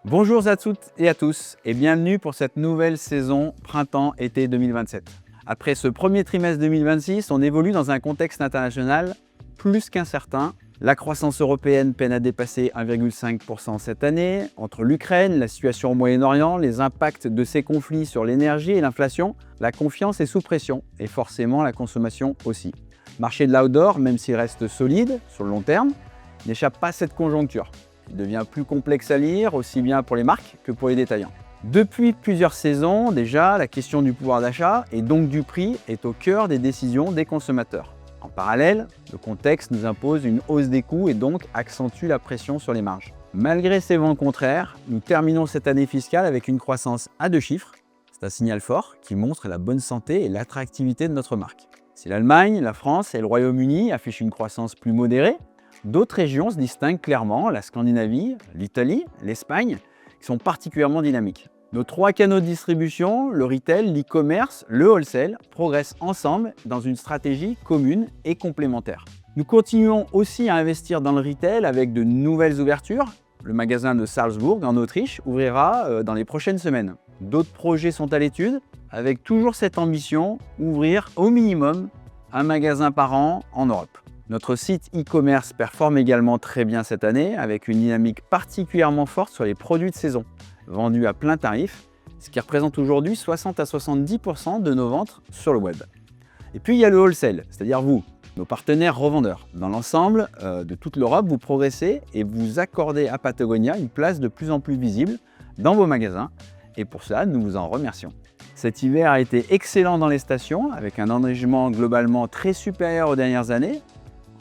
Bonjour à toutes et à tous et bienvenue pour cette nouvelle saison printemps-été 2027. Après ce premier trimestre 2026, on évolue dans un contexte international plus qu'incertain. La croissance européenne peine à dépasser 1,5% cette année. Entre l'Ukraine, la situation au Moyen-Orient, les impacts de ces conflits sur l'énergie et l'inflation, la confiance est sous pression et forcément la consommation aussi. Marché de l'outdoor, même s'il reste solide sur le long terme, n'échappe pas à cette conjoncture. Il devient plus complexe à lire, aussi bien pour les marques que pour les détaillants. Depuis plusieurs saisons déjà, la question du pouvoir d'achat et donc du prix est au cœur des décisions des consommateurs. En parallèle, le contexte nous impose une hausse des coûts et donc accentue la pression sur les marges. Malgré ces vents contraires, nous terminons cette année fiscale avec une croissance à 2 chiffres. C'est un signal fort qui montre la bonne santé et l'attractivité de notre marque. Si l'Allemagne, la France et le Royaume-Uni affichent une croissance plus modérée, d'autres régions se distinguent clairement, la Scandinavie, l'Italie, l'Espagne, qui sont particulièrement dynamiques. Nos 3 canaux de distribution, le retail, l'e-commerce, le wholesale, progressent ensemble dans une stratégie commune et complémentaire. Nous continuons aussi à investir dans le retail avec de nouvelles ouvertures. Le magasin de Salzbourg en Autriche ouvrira dans les prochaines semaines. D'autres projets sont à l'étude, avec toujours cette ambition, ouvrir au minimum un magasin par an en Europe. Notre site e-commerce performe également très bien cette année, avec une dynamique particulièrement forte sur les produits de saison, vendus à plein tarif, ce qui représente aujourd'hui 60 à 70% de nos ventes sur le web. Et puis il y a le wholesale, c'est-à-dire vous, nos partenaires revendeurs. Dans l'ensemble de toute l'Europe, vous progressez et vous accordez à Patagonia une place de plus en plus visible dans vos magasins, et pour cela, nous vous en remercions. Cet hiver a été excellent dans les stations, avec un enneigement globalement très supérieur aux dernières années.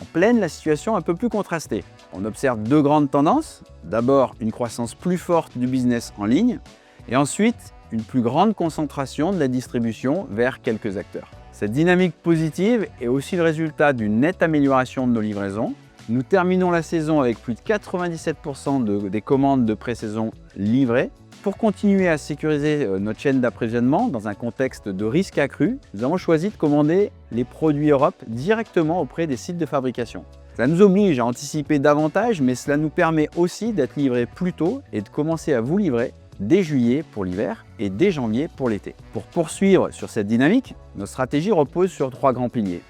En plaine, la situation est un peu plus contrastée. On observe 2 grandes tendances. D'abord, une croissance plus forte du business en ligne et ensuite, une plus grande concentration de la distribution vers quelques acteurs. Cette dynamique positive est aussi le résultat d'une nette amélioration de nos livraisons. Nous terminons la saison avec plus de 97% des commandes de pré-saison livrées. Pour continuer à sécuriser notre chaîne d'approvisionnement dans un contexte de risque accru, nous avons choisi de commander les produits Europe directement auprès des sites de fabrication. Ça nous oblige à anticiper davantage, mais cela nous permet aussi d'être livrés plus tôt et de commencer à vous livrer dès juillet pour l'hiver et dès janvier pour l'été. Pour poursuivre sur cette dynamique, notre stratégie repose sur 3 grands piliers.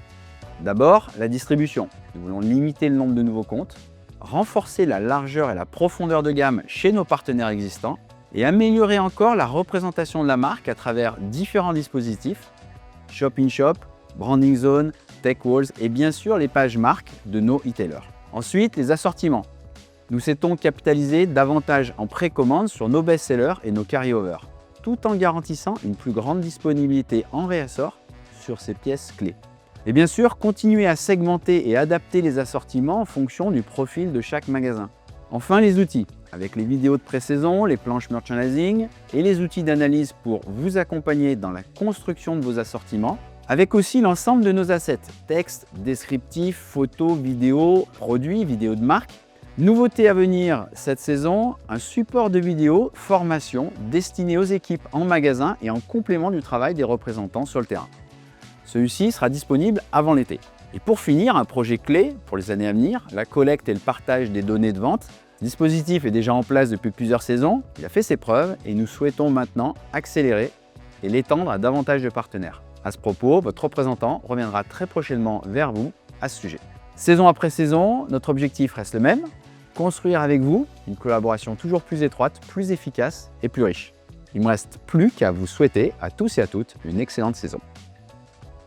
D'abord, la distribution. Nous voulons limiter le nombre de nouveaux comptes, renforcer la largeur et la profondeur de gamme chez nos partenaires existants, et améliorer encore la représentation de la marque à travers différents dispositifs, Shop-in-Shop, Branding Zone, Tech Walls et bien sûr les pages marques de nos e-tailers. Ensuite, les assortiments. Nous souhaitons capitaliser davantage en précommande sur nos best-sellers et nos carry-over, tout en garantissant une plus grande disponibilité en réassort sur ces pièces clés. Et bien sûr, continuer à segmenter et adapter les assortiments en fonction du profil de chaque magasin. Enfin, les outils, avec les vidéos de pré-saison, les planches merchandising et les outils d'analyse pour vous accompagner dans la construction de vos assortiments, avec aussi l'ensemble de nos assets, textes, descriptifs, photos, vidéos, produits, vidéos de marque. Nouveauté à venir cette saison, un support de vidéo, formation destiné aux équipes en magasin et en complément du travail des représentants sur le terrain. Celui-ci sera disponible avant l'été. Et pour finir, un projet clé pour les années à venir, la collecte et le partage des données de vente. Ce dispositif est déjà en place depuis plusieurs saisons, il a fait ses preuves et nous souhaitons maintenant accélérer et l'étendre à davantage de partenaires. À ce propos, votre représentant reviendra très prochainement vers vous à ce sujet. Saison après saison, notre objectif reste le même, construire avec vous une collaboration toujours plus étroite, plus efficace et plus riche. Il ne me reste plus qu'à vous souhaiter à tous et à toutes une excellente saison.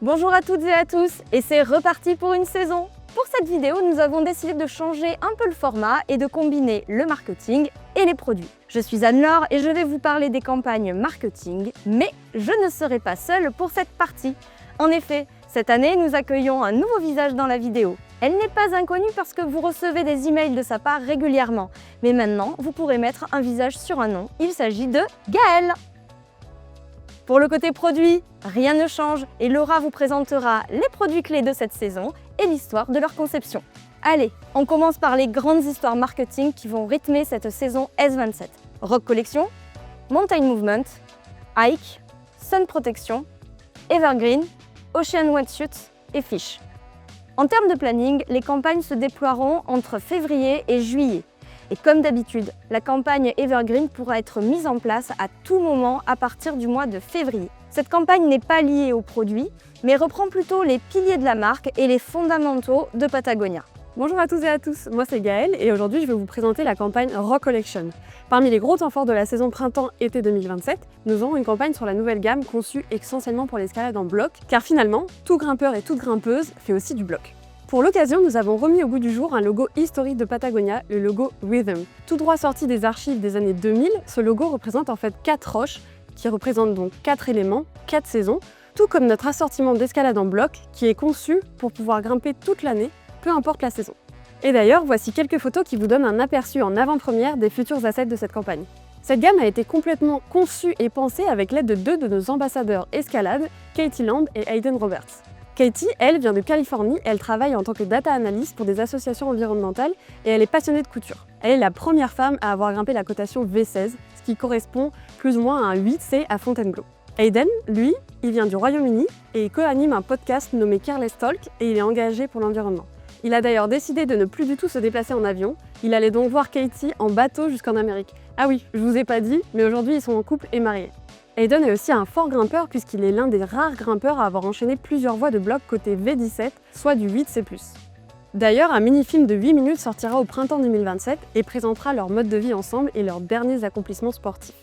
Bonjour à toutes et à tous, et c'est reparti pour une saison. Pour cette vidéo, nous avons décidé de changer un peu le format et de combiner le marketing et les produits. Je suis Anne-Laure et je vais vous parler des campagnes marketing, mais je ne serai pas seule pour cette partie. En effet, cette année, nous accueillons un nouveau visage dans la vidéo. Elle n'est pas inconnue parce que vous recevez des emails de sa part régulièrement, mais maintenant, vous pourrez mettre un visage sur un nom. Il s'agit de Gaëlle. Pour le côté produit, rien ne change et Laura vous présentera les produits clés de cette saison et l'histoire de leur conception. Allez, on commence par les grandes histoires marketing qui vont rythmer cette saison S27. Rock Collection, Mountain Movement, Hike, Sun Protection, Evergreen, Ocean Wetsuit et Fish. En termes de planning, les campagnes se déploieront entre février et juillet. Et comme d'habitude, la campagne Evergreen pourra être mise en place à tout moment à partir du mois de février. Cette campagne n'est pas liée aux produits, mais reprend plutôt les piliers de la marque et les fondamentaux de Patagonia. Bonjour à tous et à tous, moi c'est Gaëlle et aujourd'hui je vais vous présenter la campagne Rock Collection. Parmi les gros temps forts de la saison printemps-été 2027, nous aurons une campagne sur la nouvelle gamme conçue essentiellement pour l'escalade en bloc, car finalement, tout grimpeur et toute grimpeuse fait aussi du bloc. Pour l'occasion, nous avons remis au goût du jour un logo historique de Patagonia, le logo Rhythm. Tout droit sorti des archives des années 2000, ce logo représente en fait 4 roches, qui représentent donc 4 éléments, 4 saisons, tout comme notre assortiment d'escalade en bloc, qui est conçu pour pouvoir grimper toute l'année, peu importe la saison. Et d'ailleurs, voici quelques photos qui vous donnent un aperçu en avant-première des futurs assets de cette campagne. Cette gamme a été complètement conçue et pensée avec l'aide de 2 de nos ambassadeurs escalade, Katie Land et Hayden Roberts. Katie, elle, vient de Californie et elle travaille en tant que data analyst pour des associations environnementales et elle est passionnée de couture. Elle est la première femme à avoir grimpé la cotation V16, ce qui correspond plus ou moins à un 8C à Fontainebleau. Hayden, lui, il vient du Royaume-Uni et il co-anime un podcast nommé Careless Talk et il est engagé pour l'environnement. Il a d'ailleurs décidé de ne plus du tout se déplacer en avion. Il allait donc voir Katie en bateau jusqu'en Amérique. Ah oui, je vous ai pas dit, mais aujourd'hui ils sont en couple et mariés. Hayden est aussi un fort grimpeur puisqu'il est l'un des rares grimpeurs à avoir enchaîné plusieurs voies de bloc côté V17, soit du 8C+. D'ailleurs, un mini-film de 8 minutes sortira au printemps 2027 et présentera leur mode de vie ensemble et leurs derniers accomplissements sportifs.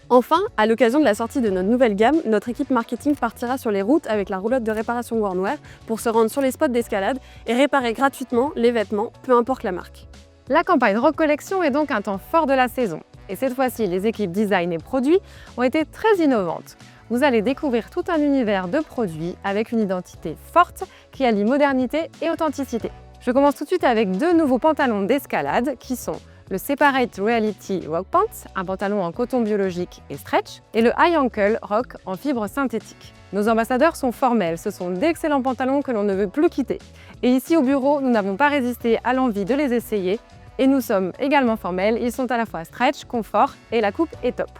Enfin, à l'occasion de la sortie de notre nouvelle gamme, notre équipe marketing partira sur les routes avec la roulotte de réparation Wornwear pour se rendre sur les spots d'escalade et réparer gratuitement les vêtements, peu importe la marque. La campagne Rock Collection est donc un temps fort de la saison. Et cette fois-ci, les équipes design et produits ont été très innovantes. Vous allez découvrir tout un univers de produits avec une identité forte qui allie modernité et authenticité. Je commence tout de suite avec 2 nouveaux pantalons d'escalade qui sont le Separate Reality Rock Pants, un pantalon en coton biologique et stretch, et le High Ankle Rock en fibre synthétique. Nos ambassadeurs sont formels, ce sont d'excellents pantalons que l'on ne veut plus quitter. Et ici au bureau, nous n'avons pas résisté à l'envie de les essayer, et nous sommes également formels, ils sont à la fois stretch, confort, et la coupe est top.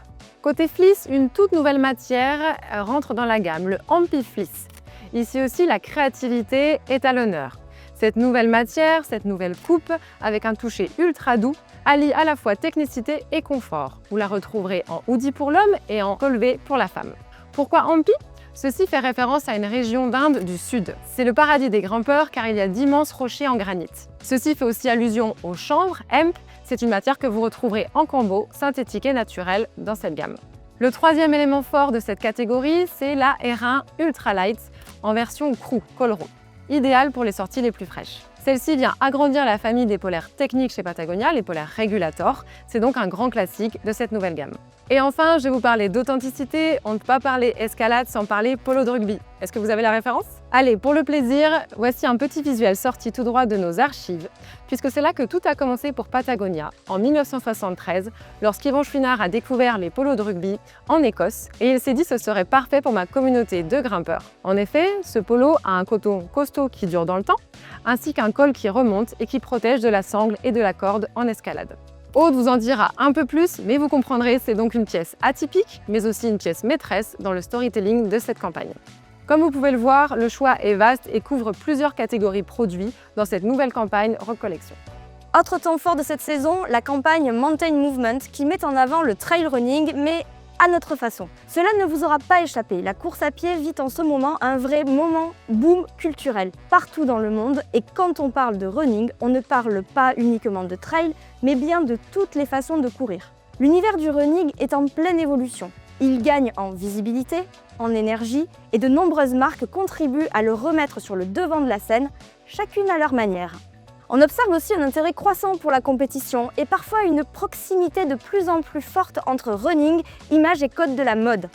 Côté fleece, une toute nouvelle matière rentre dans la gamme, le Ampi Fleece. Ici aussi, la créativité est à l'honneur. Cette nouvelle matière, cette nouvelle coupe, avec un toucher ultra doux, allie à la fois technicité et confort. Vous la retrouverez en hoodie pour l'homme et en colvé pour la femme. Pourquoi Ampi ? Ceci fait référence à une région d'Inde du Sud. C'est le paradis des grimpeurs car il y a d'immenses rochers en granit. Ceci fait aussi allusion au chanvre, hemp. C'est une matière que vous retrouverez en combo, synthétique et naturelle dans cette gamme. Le troisième élément fort de cette catégorie, c'est la R1 Ultra Light en version crew, col rond. Idéal pour les sorties les plus fraîches. Celle-ci vient agrandir la famille des polaires techniques chez Patagonia, les polaires Regulator. C'est donc un grand classique de cette nouvelle gamme. Et enfin, je vais vous parler d'authenticité. On ne peut pas parler escalade sans parler polo de rugby. Est-ce que vous avez la référence ? Allez, pour le plaisir, voici un petit visuel sorti tout droit de nos archives, puisque c'est là que tout a commencé pour Patagonia, en 1973, lorsqu'Yvon Chouinard a découvert les polos de rugby en Écosse, et il s'est dit que ce serait parfait pour ma communauté de grimpeurs. En effet, ce polo a un coton costaud qui dure dans le temps, ainsi qu'un col qui remonte et qui protège de la sangle et de la corde en escalade. Aude vous en dira un peu plus, mais vous comprendrez, c'est donc une pièce atypique, mais aussi une pièce maîtresse dans le storytelling de cette campagne. Comme vous pouvez le voir, le choix est vaste et couvre plusieurs catégories produits dans cette nouvelle campagne Rock Collection. Autre temps fort de cette saison, la campagne Mountain Movement qui met en avant le trail running, mais à notre façon. Cela ne vous aura pas échappé, la course à pied vit en ce moment un vrai moment boom culturel partout dans le monde et quand on parle de running, on ne parle pas uniquement de trail, mais bien de toutes les façons de courir. L'univers du running est en pleine évolution. Il gagne en visibilité, en énergie et de nombreuses marques contribuent à le remettre sur le devant de la scène, chacune à leur manière. On observe aussi un intérêt croissant pour la compétition et parfois une proximité de plus en plus forte entre running, image et code de la mode.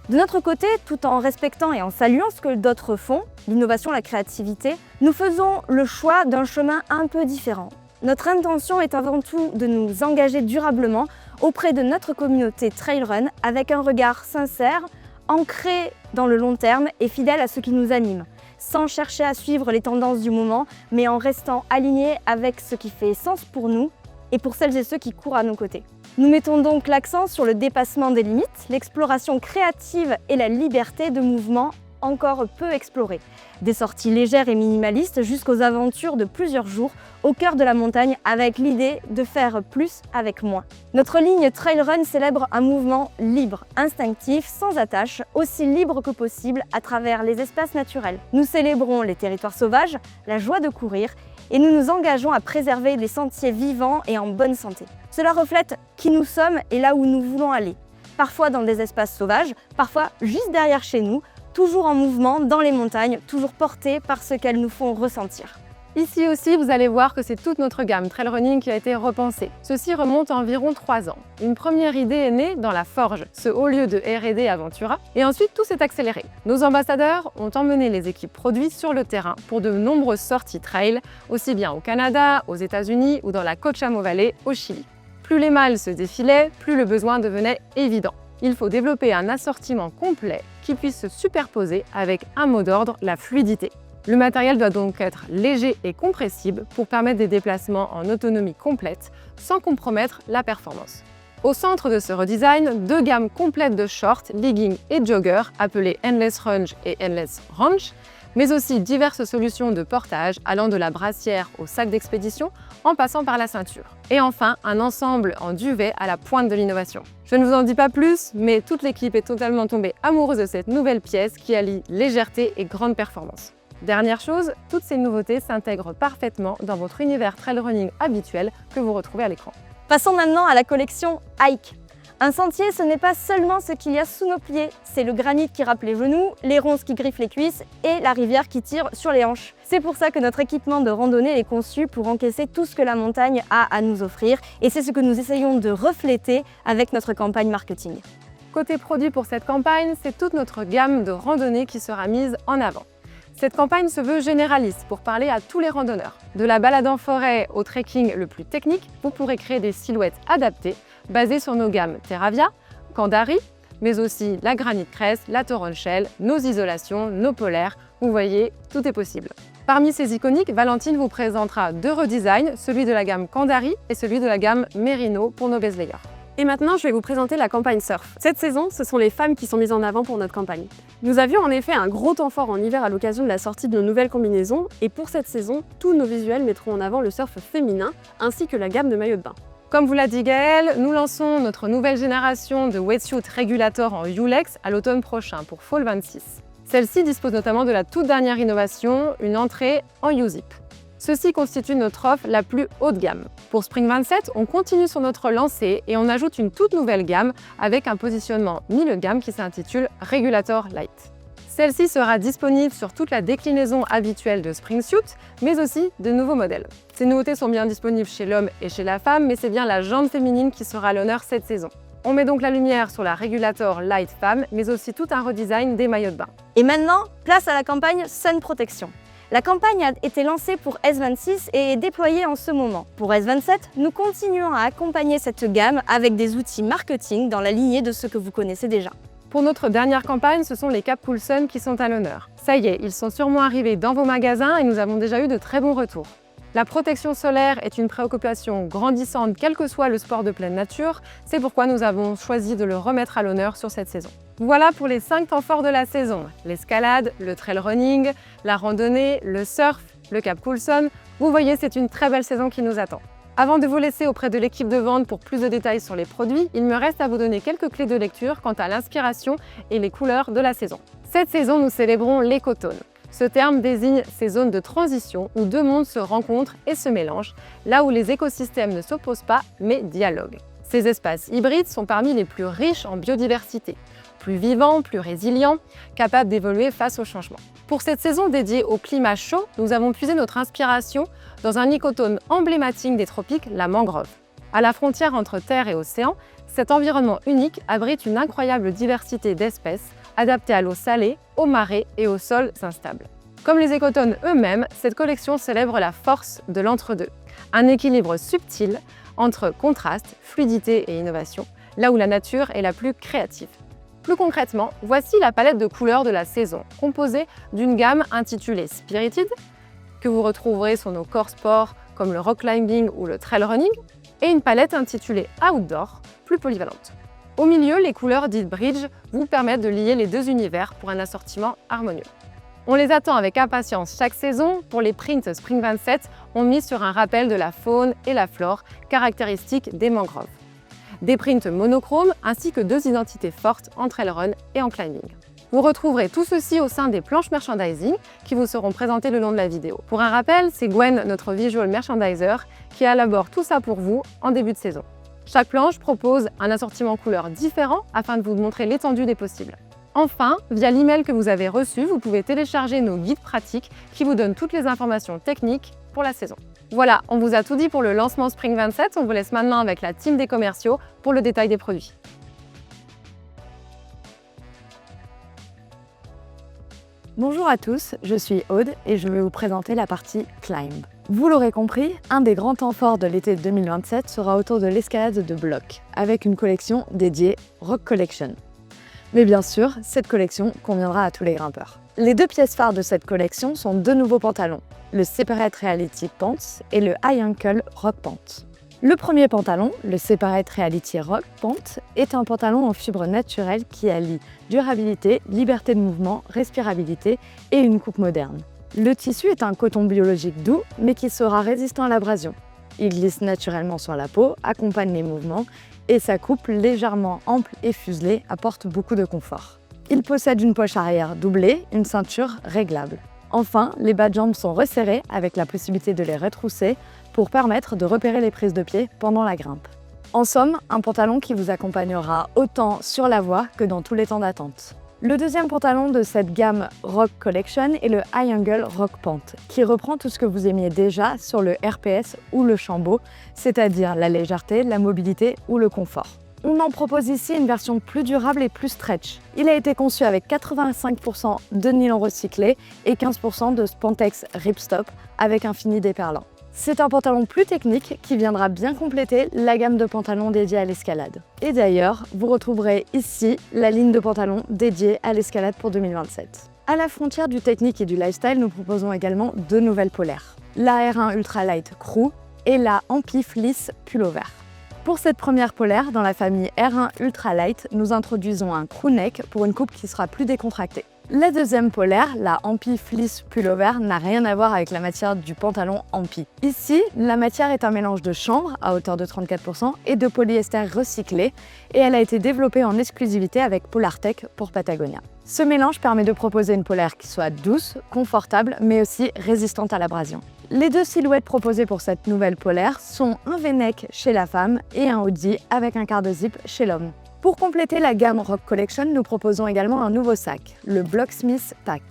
De notre côté, tout en respectant et en saluant ce que d'autres font, l'innovation, la créativité, nous faisons le choix d'un chemin un peu différent. Notre intention est avant tout de nous engager durablement auprès de notre communauté Trailrun avec un regard sincère, ancré dans le long terme et fidèle à ce qui nous anime, sans chercher à suivre les tendances du moment, mais en restant aligné avec ce qui fait sens pour nous et pour celles et ceux qui courent à nos côtés. Nous mettons donc l'accent sur le dépassement des limites, l'exploration créative et la liberté de mouvement encore peu explorées. Des sorties légères et minimalistes jusqu'aux aventures de plusieurs jours au cœur de la montagne avec l'idée de faire plus avec moins. Notre ligne Trail Run célèbre un mouvement libre, instinctif, sans attache, aussi libre que possible à travers les espaces naturels. Nous célébrons les territoires sauvages, la joie de courir et nous nous engageons à préserver les sentiers vivants et en bonne santé. Cela reflète qui nous sommes et là où nous voulons aller. Parfois dans des espaces sauvages, parfois juste derrière chez nous, toujours en mouvement dans les montagnes, toujours portés par ce qu'elles nous font ressentir. Ici aussi, vous allez voir que c'est toute notre gamme Trail Running qui a été repensée. Ceci remonte à environ 3 ans. Une première idée est née dans la Forge, ce haut lieu de R&D Aventura, et ensuite tout s'est accéléré. Nos ambassadeurs ont emmené les équipes produits sur le terrain pour de nombreuses sorties trail, aussi bien au Canada, aux États-Unis ou dans la Cochamo Valley au Chili. Plus les mâles se défilaient, plus le besoin devenait évident. Il faut développer un assortiment complet qui puisse se superposer avec un mot d'ordre, la fluidité. Le matériel doit donc être léger et compressible pour permettre des déplacements en autonomie complète sans compromettre la performance. Au centre de ce redesign, 2 gammes complètes de shorts, leggings et joggers appelées Endless Runge et Endless Range, mais aussi diverses solutions de portage allant de la brassière au sac d'expédition en passant par la ceinture. Et enfin, un ensemble en duvet à la pointe de l'innovation. Je ne vous en dis pas plus, mais toute l'équipe est totalement tombée amoureuse de cette nouvelle pièce qui allie légèreté et grande performance. Dernière chose, toutes ces nouveautés s'intègrent parfaitement dans votre univers trail running habituel que vous retrouvez à l'écran. Passons maintenant à la collection Hike. Un sentier, ce n'est pas seulement ce qu'il y a sous nos pieds, c'est le granit qui râpe les genoux, les ronces qui griffent les cuisses et la rivière qui tire sur les hanches. C'est pour ça que notre équipement de randonnée est conçu pour encaisser tout ce que la montagne a à nous offrir et c'est ce que nous essayons de refléter avec notre campagne marketing. Côté produit pour cette campagne, c'est toute notre gamme de randonnée qui sera mise en avant. Cette campagne se veut généraliste pour parler à tous les randonneurs. De la balade en forêt au trekking le plus technique, vous pourrez créer des silhouettes adaptées basées sur nos gammes Terravia, Candari, mais aussi la Granite Crest, la Toronshell, nos isolations, nos polaires. Vous voyez, tout est possible. Parmi ces iconiques, Valentine vous présentera 2 redesigns, celui de la gamme Candari et celui de la gamme Merino pour nos base layers. Et maintenant, je vais vous présenter la campagne surf. Cette saison, ce sont les femmes qui sont mises en avant pour notre campagne. Nous avions en effet un gros temps fort en hiver à l'occasion de la sortie de nos nouvelles combinaisons, et pour cette saison, tous nos visuels mettront en avant le surf féminin, ainsi que la gamme de maillots de bain. Comme vous l'a dit Gaëlle, nous lançons notre nouvelle génération de wetsuit Regulator en Ulex à l'automne prochain pour Fall 26. Celle-ci dispose notamment de la toute dernière innovation, une entrée en U-zip. Ceci constitue notre offre la plus haut de gamme. Pour Spring 27, on continue sur notre lancée et on ajoute une toute nouvelle gamme avec un positionnement milieu de gamme qui s'intitule Regulator Light. Celle-ci sera disponible sur toute la déclinaison habituelle de Spring Suit, mais aussi de nouveaux modèles. Ces nouveautés sont bien disponibles chez l'homme et chez la femme, mais c'est bien la jambe féminine qui sera à l'honneur cette saison. On met donc la lumière sur la Regulator Light Femme, mais aussi tout un redesign des maillots de bain. Et maintenant, place à la campagne Sun Protection. La campagne a été lancée pour S26 et est déployée en ce moment. Pour S27, nous continuons à accompagner cette gamme avec des outils marketing dans la lignée de ce que vous connaissez déjà. Pour notre dernière campagne, ce sont les Cap Coolsun qui sont à l'honneur. Ça y est, ils sont sûrement arrivés dans vos magasins et nous avons déjà eu de très bons retours. La protection solaire est une préoccupation grandissante quel que soit le sport de pleine nature, c'est pourquoi nous avons choisi de le remettre à l'honneur sur cette saison. Voilà pour les 5 temps forts de la saison. L'escalade, le trail running, la randonnée, le surf, le Cap Coolsun. Vous voyez, c'est une très belle saison qui nous attend. Avant de vous laisser auprès de l'équipe de vente pour plus de détails sur les produits, il me reste à vous donner quelques clés de lecture quant à l'inspiration et les couleurs de la saison. Cette saison, nous célébrons l'écotone. Ce terme désigne ces zones de transition où 2 mondes se rencontrent et se mélangent, là où les écosystèmes ne s'opposent pas mais dialoguent. Ces espaces hybrides sont parmi les plus riches en biodiversité, plus vivants, plus résilients, capables d'évoluer face au changement. Pour cette saison dédiée au climat chaud, nous avons puisé notre inspiration dans un écotone emblématique des tropiques, la mangrove. À la frontière entre terre et océan, cet environnement unique abrite une incroyable diversité d'espèces adaptées à l'eau salée, aux marais et aux sols instables. Comme les écotones eux-mêmes, cette collection célèbre la force de l'entre-deux, un équilibre subtil entre contraste, fluidité et innovation, là où la nature est la plus créative. Plus concrètement, voici la palette de couleurs de la saison, composée d'une gamme intitulée Spirited, que vous retrouverez sur nos corps sports comme le rock climbing ou le trail running, et une palette intitulée Outdoor, plus polyvalente. Au milieu, les couleurs dites bridge vous permettent de lier les deux univers pour un assortiment harmonieux. On les attend avec impatience chaque saison. Pour les prints Spring 27, on mise sur un rappel de la faune et la flore, caractéristiques des mangroves. Des prints monochromes ainsi que deux identités fortes en trail run et en climbing. Vous retrouverez tout ceci au sein des planches merchandising qui vous seront présentées le long de la vidéo. Pour un rappel, c'est Gwen, notre visual merchandiser, qui élabore tout ça pour vous en début de saison. Chaque planche propose un assortiment couleurs différent afin de vous montrer l'étendue des possibles. Enfin, via l'email que vous avez reçu, vous pouvez télécharger nos guides pratiques qui vous donnent toutes les informations techniques pour la saison. Voilà, on vous a tout dit pour le lancement Spring 27, on vous laisse maintenant avec la team des commerciaux pour le détail des produits. Bonjour à tous, je suis Aude et je vais vous présenter la partie Climb. Vous l'aurez compris, un des grands temps forts de l'été 2027 sera autour de l'escalade de blocs, avec une collection dédiée Rock Collection. Mais bien sûr, cette collection conviendra à tous les grimpeurs. Les deux pièces phares de cette collection sont deux nouveaux pantalons, le Separate Reality Pants et le High Ankle Rock Pant. Le premier pantalon, le Separate Reality Rock Pant, est un pantalon en fibre naturelle qui allie durabilité, liberté de mouvement, respirabilité et une coupe moderne. Le tissu est un coton biologique doux, mais qui sera résistant à l'abrasion. Il glisse naturellement sur la peau, accompagne les mouvements, et sa coupe légèrement ample et fuselée apporte beaucoup de confort. Il possède une poche arrière doublée, une ceinture réglable. Enfin, les bas de jambes sont resserrés avec la possibilité de les retrousser pour permettre de repérer les prises de pied pendant la grimpe. En somme, un pantalon qui vous accompagnera autant sur la voie que dans tous les temps d'attente. Le deuxième pantalon de cette gamme Rock Collection est le High Angle Rock Pant, qui reprend tout ce que vous aimiez déjà sur le RPS ou le Chambeau, c'est-à-dire la légèreté, la mobilité ou le confort. On en propose ici une version plus durable et plus stretch. Il a été conçu avec 85% de nylon recyclé et 15% de spandex ripstop avec un fini déperlant. C'est un pantalon plus technique qui viendra bien compléter la gamme de pantalons dédiés à l'escalade. Et d'ailleurs, vous retrouverez ici la ligne de pantalons dédiée à l'escalade pour 2027. À la frontière du technique et du lifestyle, nous proposons également deux nouvelles polaires. La R1 Ultralight Crew et la Ampi Fleece Pullover. Pour cette première polaire, dans la famille R1 Ultralight, nous introduisons un crew neck pour une coupe qui sera plus décontractée. La deuxième polaire, la Ampi Fleece Pullover, n'a rien à voir avec la matière du pantalon Ampi. Ici, la matière est un mélange de chanvre, à hauteur de 34%, et de polyester recyclé, et elle a été développée en exclusivité avec Polartec pour Patagonia. Ce mélange permet de proposer une polaire qui soit douce, confortable, mais aussi résistante à l'abrasion. Les deux silhouettes proposées pour cette nouvelle polaire sont un V-neck chez la femme et un hoodie avec un quart de zip chez l'homme. Pour compléter la gamme Rock Collection, nous proposons également un nouveau sac, le Blocksmith Pack.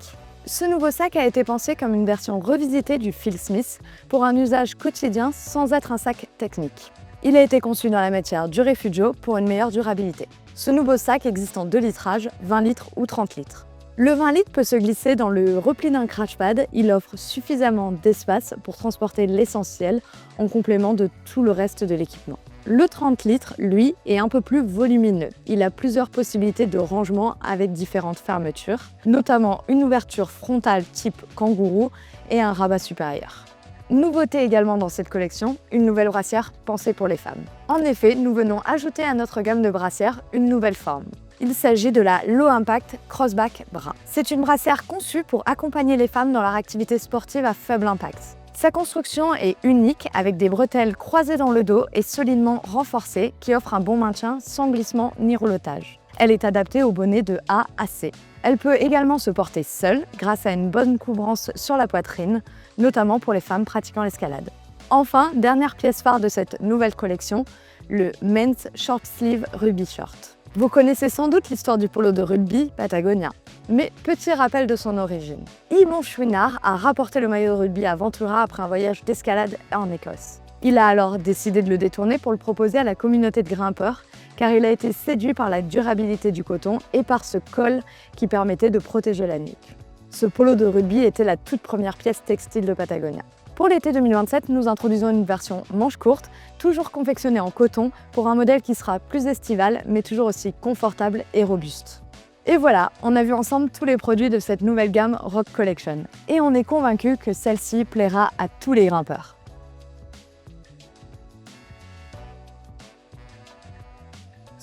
Ce nouveau sac a été pensé comme une version revisitée du Phil Smith pour un usage quotidien sans être un sac technique. Il a été conçu dans la matière du Refugio pour une meilleure durabilité. Ce nouveau sac existe en 2 litrages, 20 litres ou 30 litres. Le 20 litres peut se glisser dans le repli d'un crash pad, il offre suffisamment d'espace pour transporter l'essentiel en complément de tout le reste de l'équipement. Le 30 litres, lui, est un peu plus volumineux. Il a plusieurs possibilités de rangement avec différentes fermetures, notamment une ouverture frontale type kangourou et un rabat supérieur. Nouveauté également dans cette collection, une nouvelle brassière pensée pour les femmes. En effet, nous venons ajouter à notre gamme de brassières une nouvelle forme. Il s'agit de la Low Impact Crossback Bra. C'est une brassière conçue pour accompagner les femmes dans leur activité sportive à faible impact. Sa construction est unique avec des bretelles croisées dans le dos et solidement renforcées qui offrent un bon maintien sans glissement ni roulotage. Elle est adaptée au bonnet de A à C. Elle peut également se porter seule grâce à une bonne couvrance sur la poitrine, notamment pour les femmes pratiquant l'escalade. Enfin, dernière pièce phare de cette nouvelle collection, le Men's Short Sleeve Ruby Short. Vous connaissez sans doute l'histoire du polo de rugby Patagonia, mais petit rappel de son origine. Yvon Chouinard a rapporté le maillot de rugby à Ventura après un voyage d'escalade en Écosse. Il a alors décidé de le détourner pour le proposer à la communauté de grimpeurs, car il a été séduit par la durabilité du coton et par ce col qui permettait de protéger la nuque. Ce polo de rugby était la toute première pièce textile de Patagonia. Pour l'été 2027, nous introduisons une version manche courte, toujours confectionnée en coton, pour un modèle qui sera plus estival, mais toujours aussi confortable et robuste. Et voilà, on a vu ensemble tous les produits de cette nouvelle gamme Rock Collection. Et on est convaincu que celle-ci plaira à tous les grimpeurs.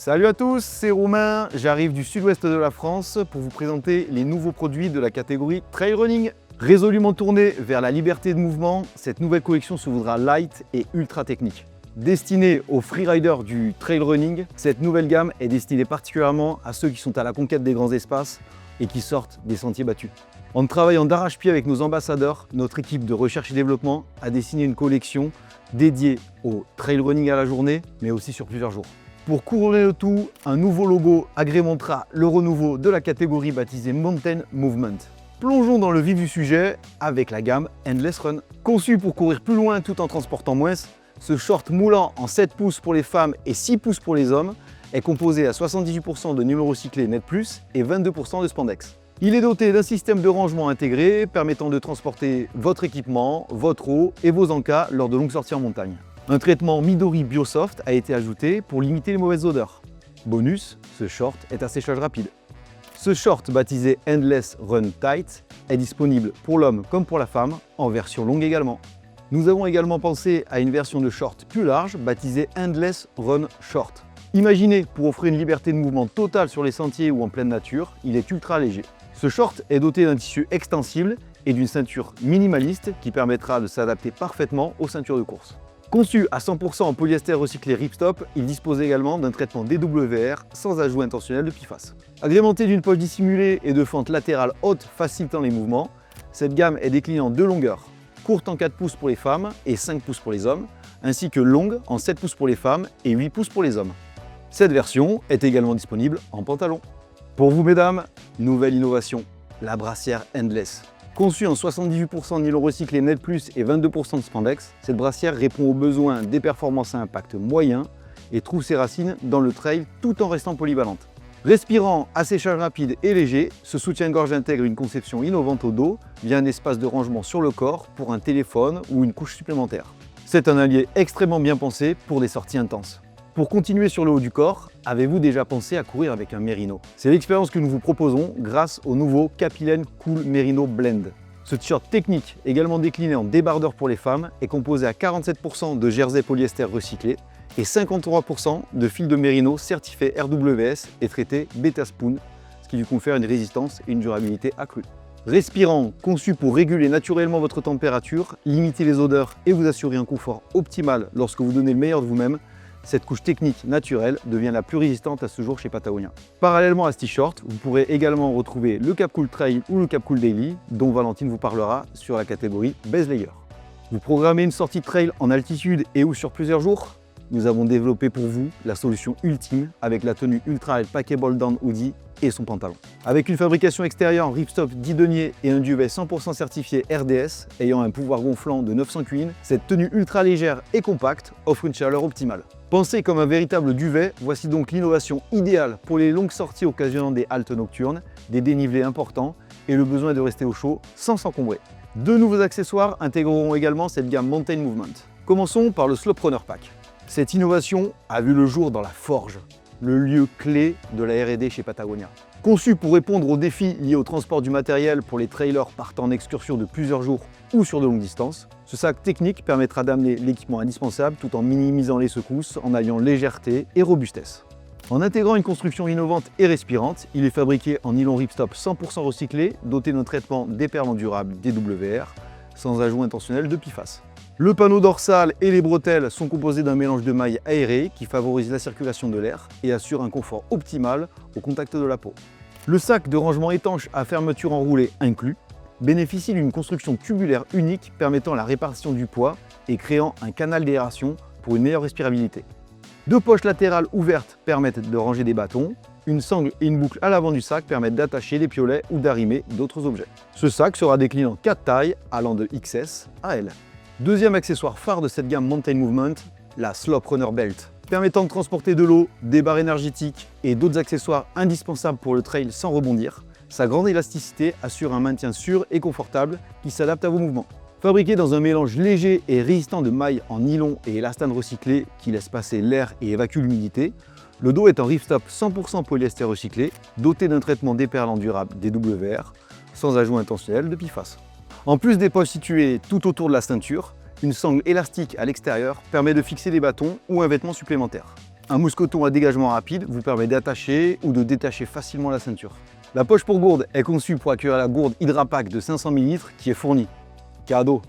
Salut à tous, c'est Romain, j'arrive du sud-ouest de la France pour vous présenter les nouveaux produits de la catégorie Trail Running. Résolument tournée vers la liberté de mouvement, cette nouvelle collection se voudra light et ultra technique. Destinée aux freeriders du trail running, cette nouvelle gamme est destinée particulièrement à ceux qui sont à la conquête des grands espaces et qui sortent des sentiers battus. En travaillant d'arrache-pied avec nos ambassadeurs, notre équipe de recherche et développement a dessiné une collection dédiée au trail running à la journée, mais aussi sur plusieurs jours. Pour couronner le tout, un nouveau logo agrémentera le renouveau de la catégorie baptisée Mountain Movement. Plongeons dans le vif du sujet avec la gamme Endless Run. Conçu pour courir plus loin tout en transportant moins, ce short moulant en 7 pouces pour les femmes et 6 pouces pour les hommes est composé à 78% de nylon recyclé net plus et 22% de spandex. Il est doté d'un système de rangement intégré permettant de transporter votre équipement, votre eau et vos encas lors de longues sorties en montagne. Un traitement Midori Biosoft a été ajouté pour limiter les mauvaises odeurs. Bonus, ce short est à séchage rapide. Ce short baptisé Endless Run Tight est disponible pour l'homme comme pour la femme en version longue également. Nous avons également pensé à une version de short plus large baptisée Endless Run Short. Imaginé pour offrir une liberté de mouvement totale sur les sentiers ou en pleine nature, il est ultra léger. Ce short est doté d'un tissu extensible et d'une ceinture minimaliste qui permettra de s'adapter parfaitement aux ceintures de course. Conçu à 100% en polyester recyclé Ripstop, il dispose également d'un traitement DWR sans ajout intentionnel de PFAS. Agrémenté d'une poche dissimulée et de fentes latérales hautes facilitant les mouvements, cette gamme est déclinée en deux longueurs, courte en 4 pouces pour les femmes et 5 pouces pour les hommes, ainsi que longue en 7 pouces pour les femmes et 8 pouces pour les hommes. Cette version est également disponible en pantalon. Pour vous mesdames, nouvelle innovation, la brassière Endless. Conçue en 78% de nylon recyclé net plus et 22% de spandex, cette brassière répond aux besoins des performances à impact moyen et trouve ses racines dans le trail tout en restant polyvalente. Respirant, à séchage rapide et léger, ce soutien-gorge intègre une conception innovante au dos via un espace de rangement sur le corps pour un téléphone ou une couche supplémentaire. C'est un allié extrêmement bien pensé pour des sorties intenses. Pour continuer sur le haut du corps, avez-vous déjà pensé à courir avec un Merino? C'est l'expérience que nous vous proposons grâce au nouveau Capilene Cool Merino Blend. Ce t-shirt technique, également décliné en débardeur pour les femmes, est composé à 47% de jersey polyester recyclé et 53% de fil de Merino certifié RWS et traité Beta Spoon, ce qui lui confère une résistance et une durabilité accrue. Respirant, conçu pour réguler naturellement votre température, limiter les odeurs et vous assurer un confort optimal lorsque vous donnez le meilleur de vous-même, cette couche technique naturelle devient la plus résistante à ce jour chez Patagonia. Parallèlement à ce t-shirt, vous pourrez également retrouver le Cap Cool Trail ou le Cap Cool Daily, dont Valentine vous parlera sur la catégorie Base Layer. Vous programmez une sortie trail en altitude et ou sur plusieurs jours? Nous avons développé pour vous la solution ultime avec la tenue Ultra Packable Down Hoodie et son pantalon. Avec une fabrication extérieure en ripstop 10 deniers et un duvet 100% certifié RDS ayant un pouvoir gonflant de 900 queen, cette tenue ultra légère et compacte offre une chaleur optimale. Pensée comme un véritable duvet, voici donc l'innovation idéale pour les longues sorties occasionnant des haltes nocturnes, des dénivelés importants et le besoin de rester au chaud sans s'encombrer. Deux nouveaux accessoires intégreront également cette gamme Mountain Movement. Commençons par le Slope Runner Pack. Cette innovation a vu le jour dans la Forge, le lieu clé de la R&D chez Patagonia. Conçu pour répondre aux défis liés au transport du matériel pour les trailers partant en excursion de plusieurs jours ou sur de longues distances, ce sac technique permettra d'amener l'équipement indispensable tout en minimisant les secousses en alliant légèreté et robustesse. En intégrant une construction innovante et respirante, il est fabriqué en nylon ripstop 100% recyclé, doté d'un traitement déperlant durable DWR, sans ajout intentionnel de PFAS. Le panneau dorsal et les bretelles sont composés d'un mélange de mailles aérées qui favorise la circulation de l'air et assure un confort optimal au contact de la peau. Le sac de rangement étanche à fermeture enroulée inclus bénéficie d'une construction tubulaire unique permettant la répartition du poids et créant un canal d'aération pour une meilleure respirabilité. Deux poches latérales ouvertes permettent de ranger des bâtons. Une sangle et une boucle à l'avant du sac permettent d'attacher des piolets ou d'arrimer d'autres objets. Ce sac sera décliné en 4 tailles allant de XS à L. Deuxième accessoire phare de cette gamme Mountain Movement, la Slope Runner Belt. Permettant de transporter de l'eau, des barres énergétiques et d'autres accessoires indispensables pour le trail sans rebondir, sa grande élasticité assure un maintien sûr et confortable qui s'adapte à vos mouvements. Fabriqué dans un mélange léger et résistant de mailles en nylon et élastane recyclé qui laisse passer l'air et évacue l'humidité, le dos est en ripstop 100% polyester recyclé, doté d'un traitement déperlant durable DWR, sans ajout intentionnel de PFAS. En plus des poches situées tout autour de la ceinture, une sangle élastique à l'extérieur permet de fixer des bâtons ou un vêtement supplémentaire. Un mousqueton à dégagement rapide vous permet d'attacher ou de détacher facilement la ceinture. La poche pour gourde est conçue pour accueillir la gourde Hydra Pack de 500 ml qui est fournie. Cadeau.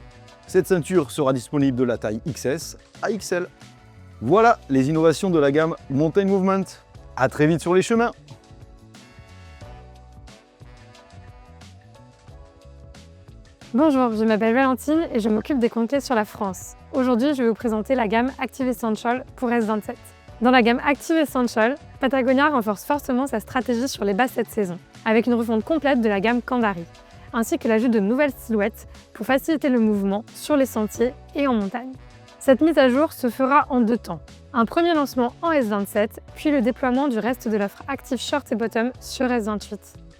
Cette ceinture sera disponible de la taille XS à XL. Voilà les innovations de la gamme Mountain Movement. À très vite sur les chemins. Bonjour, je m'appelle Valentine et je m'occupe des comptes clés sur la France. Aujourd'hui, je vais vous présenter la gamme Active Essential pour S27. Dans la gamme Active Essential, Patagonia renforce fortement sa stratégie sur les bases cette saison, avec une refonte complète de la gamme Candari, ainsi que l'ajout de nouvelles silhouettes pour faciliter le mouvement sur les sentiers et en montagne. Cette mise à jour se fera en 2 temps. Un premier lancement en S27, puis le déploiement du reste de l'offre Active Short et Bottom sur S28.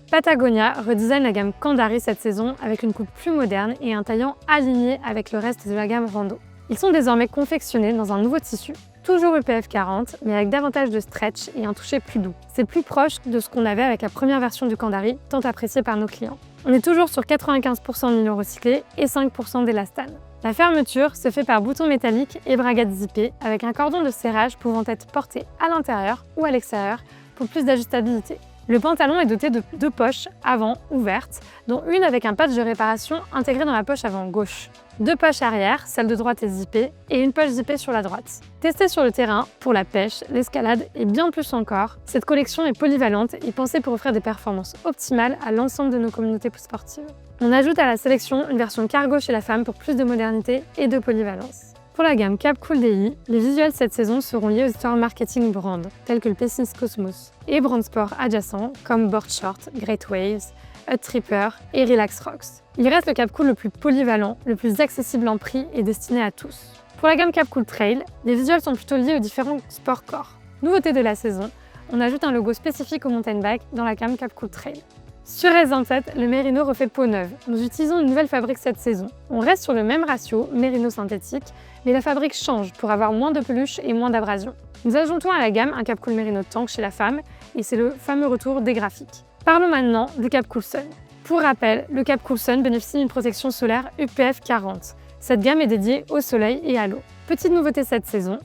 Patagonia redesign la gamme Candari cette saison avec une coupe plus moderne et un taillant aligné avec le reste de la gamme Rando. Ils sont désormais confectionnés dans un nouveau tissu, toujours UPF 40, mais avec davantage de stretch et un toucher plus doux. C'est plus proche de ce qu'on avait avec la première version du Candari, tant apprécié par nos clients. On est toujours sur 95% de nylon recyclé et 5% d'élastane. La fermeture se fait par bouton métallique et braguette zippée, avec un cordon de serrage pouvant être porté à l'intérieur ou à l'extérieur pour plus d'ajustabilité. Le pantalon est doté de 2 poches avant ouvertes, dont une avec un patch de réparation intégré dans la poche avant gauche. 2 poches arrière, celle de droite est zippée, et une poche zippée sur la droite. Testée sur le terrain, pour la pêche, l'escalade et bien plus encore, cette collection est polyvalente et pensée pour offrir des performances optimales à l'ensemble de nos communautés sportives. On ajoute à la sélection une version cargo chez la femme pour plus de modernité et de polyvalence. Pour la gamme Cap Cool DI, les visuels cette saison seront liés aux histoires marketing brand, tels que le Pessins Cosmos, et brand sport adjacents comme Board Short, Great Waves, Hut Tripper et Relax Rocks. Il reste le Cap Cool le plus polyvalent, le plus accessible en prix et destiné à tous. Pour la gamme Cap Cool Trail, les visuels sont plutôt liés aux différents sports corps. Nouveauté de la saison, on ajoute un logo spécifique au mountain bike dans la gamme Cap Cool Trail. Sur S27, le Merino refait peau neuve. Nous utilisons une nouvelle fabrique cette saison. On reste sur le même ratio, Merino synthétique, mais la fabrique change pour avoir moins de peluche et moins d'abrasion. Nous ajoutons à la gamme un Cap Cool Merino Tank chez la femme, et c'est le fameux retour des graphiques. Parlons maintenant du Cap Cool Sun. Pour rappel, le Cap Cool Sun bénéficie d'une protection solaire UPF 40. Cette gamme est dédiée au soleil et à l'eau. Petite nouveauté cette saison,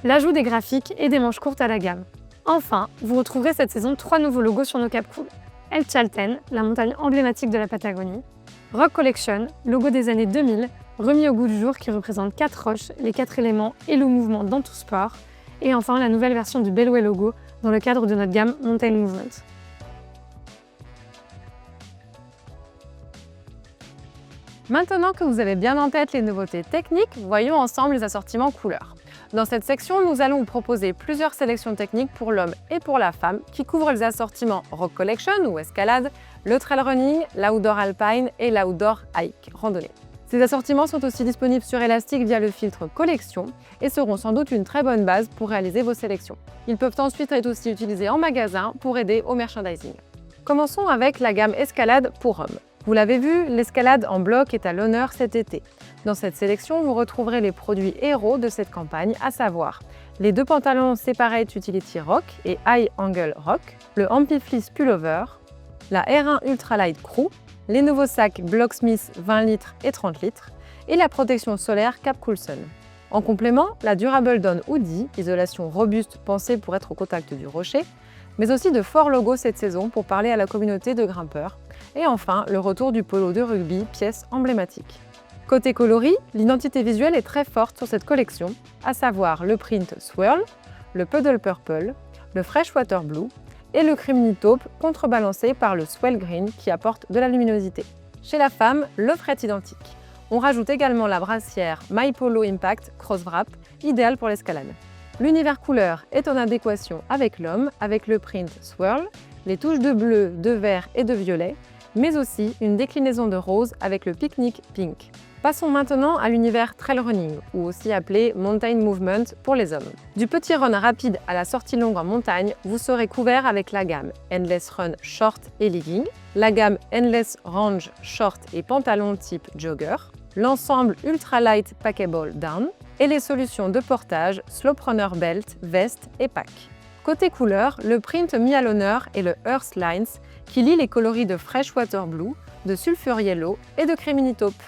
l'ajout des graphiques et des manches courtes à la gamme. Enfin, vous retrouverez cette saison 3 nouveaux logos sur nos Cap Cool. El Chalten, la montagne emblématique de la Patagonie. Rock Collection, logo des années 2000, remis au goût du jour qui représente 4 roches, les 4 éléments et le mouvement dans tout sport. Et enfin, la nouvelle version du Bellway logo dans le cadre de notre gamme Mountain Movement. Maintenant que vous avez bien en tête les nouveautés techniques, voyons ensemble les assortiments couleurs. Dans cette section, nous allons vous proposer plusieurs sélections techniques pour l'homme et pour la femme qui couvrent les assortiments Rock Collection ou escalade, le trail running, l'outdoor alpine et l'outdoor hike, randonnée. Ces assortiments sont aussi disponibles sur Elastic via le filtre Collection et seront sans doute une très bonne base pour réaliser vos sélections. Ils peuvent ensuite être aussi utilisés en magasin pour aider au merchandising. Commençons avec la gamme escalade pour hommes. Vous l'avez vu, l'escalade en bloc est à l'honneur cet été. Dans cette sélection, vous retrouverez les produits héros de cette campagne, à savoir les 2 pantalons Separate Utility Rock et High Angle Rock, le Ampli-Fleece Pullover, la R1 Ultralight Crew, les nouveaux sacs Blocksmith 20 litres et 30 litres, et la protection solaire Cap Cool Sun. En complément, la Durable Down Hoodie, isolation robuste pensée pour être au contact du rocher, mais aussi de forts logos cette saison pour parler à la communauté de grimpeurs. Et enfin, le retour du polo de rugby, pièce emblématique. Côté coloris, l'identité visuelle est très forte sur cette collection, à savoir le print Swirl, le Puddle Purple, le Freshwater Blue et le Criminy Taupe contrebalancé par le Swell Green qui apporte de la luminosité. Chez la femme, l'offre est identique. On rajoute également la brassière My Polo Impact Cross Wrap, idéale pour l'escalade. L'univers couleur est en adéquation avec l'homme, avec le print Swirl, les touches de bleu, de vert et de violet, mais aussi une déclinaison de rose avec le Picnic Pink. Passons maintenant à l'univers trail running, ou aussi appelé mountain movement pour les hommes. Du petit run rapide à la sortie longue en montagne, vous serez couvert avec la gamme Endless Run Short et Legging, la gamme Endless Range Short et pantalon type jogger, l'ensemble Ultra Light Packable Down et les solutions de portage Slope Runner Belt, veste et pack. Côté couleur, le print mis à l'honneur est le Earth Lines qui lie les coloris de Freshwater Blue, de Sulfur Yellow et de Criminy Taupe.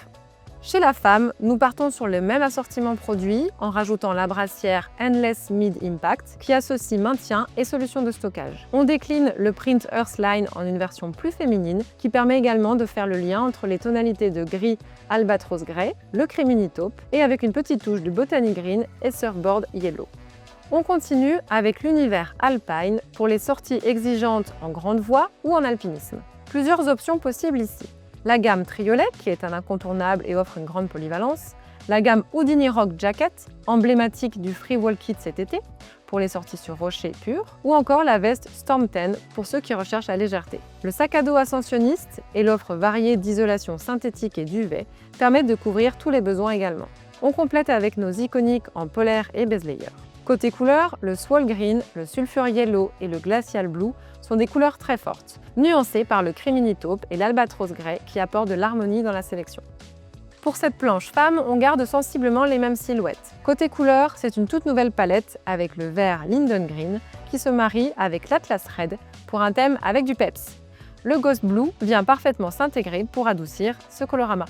Chez la femme, nous partons sur le même assortiment produit en rajoutant la brassière Endless Mid Impact qui associe maintien et solution de stockage. On décline le print Earthline en une version plus féminine qui permet également de faire le lien entre les tonalités de gris Albatros Grey, le Crimini Taupe et avec une petite touche de Botany Green et Surfboard Yellow. On continue avec l'univers Alpine pour les sorties exigeantes en grande voie ou en alpinisme. Plusieurs options possibles ici. La gamme Triolet, qui est un incontournable et offre une grande polyvalence. La gamme Houdini Rock Jacket, emblématique du Free Wall Kit cet été, pour les sorties sur rocher pur. Ou encore la veste Storm 10, pour ceux qui recherchent la légèreté. Le sac à dos ascensionniste et l'offre variée d'isolation synthétique et duvet permettent de couvrir tous les besoins également. On complète avec nos iconiques en polaire et base layer. Côté couleurs, le Swall Green, le Sulfur Yellow et le Glacial Blue sont des couleurs très fortes, nuancées par le Crimini Taupe et l'Albatros Grey qui apportent de l'harmonie dans la sélection. Pour cette planche femme, on garde sensiblement les mêmes silhouettes. Côté couleurs, c'est une toute nouvelle palette avec le vert Linden Green qui se marie avec l'Atlas Red pour un thème avec du peps. Le Ghost Blue vient parfaitement s'intégrer pour adoucir ce colorama.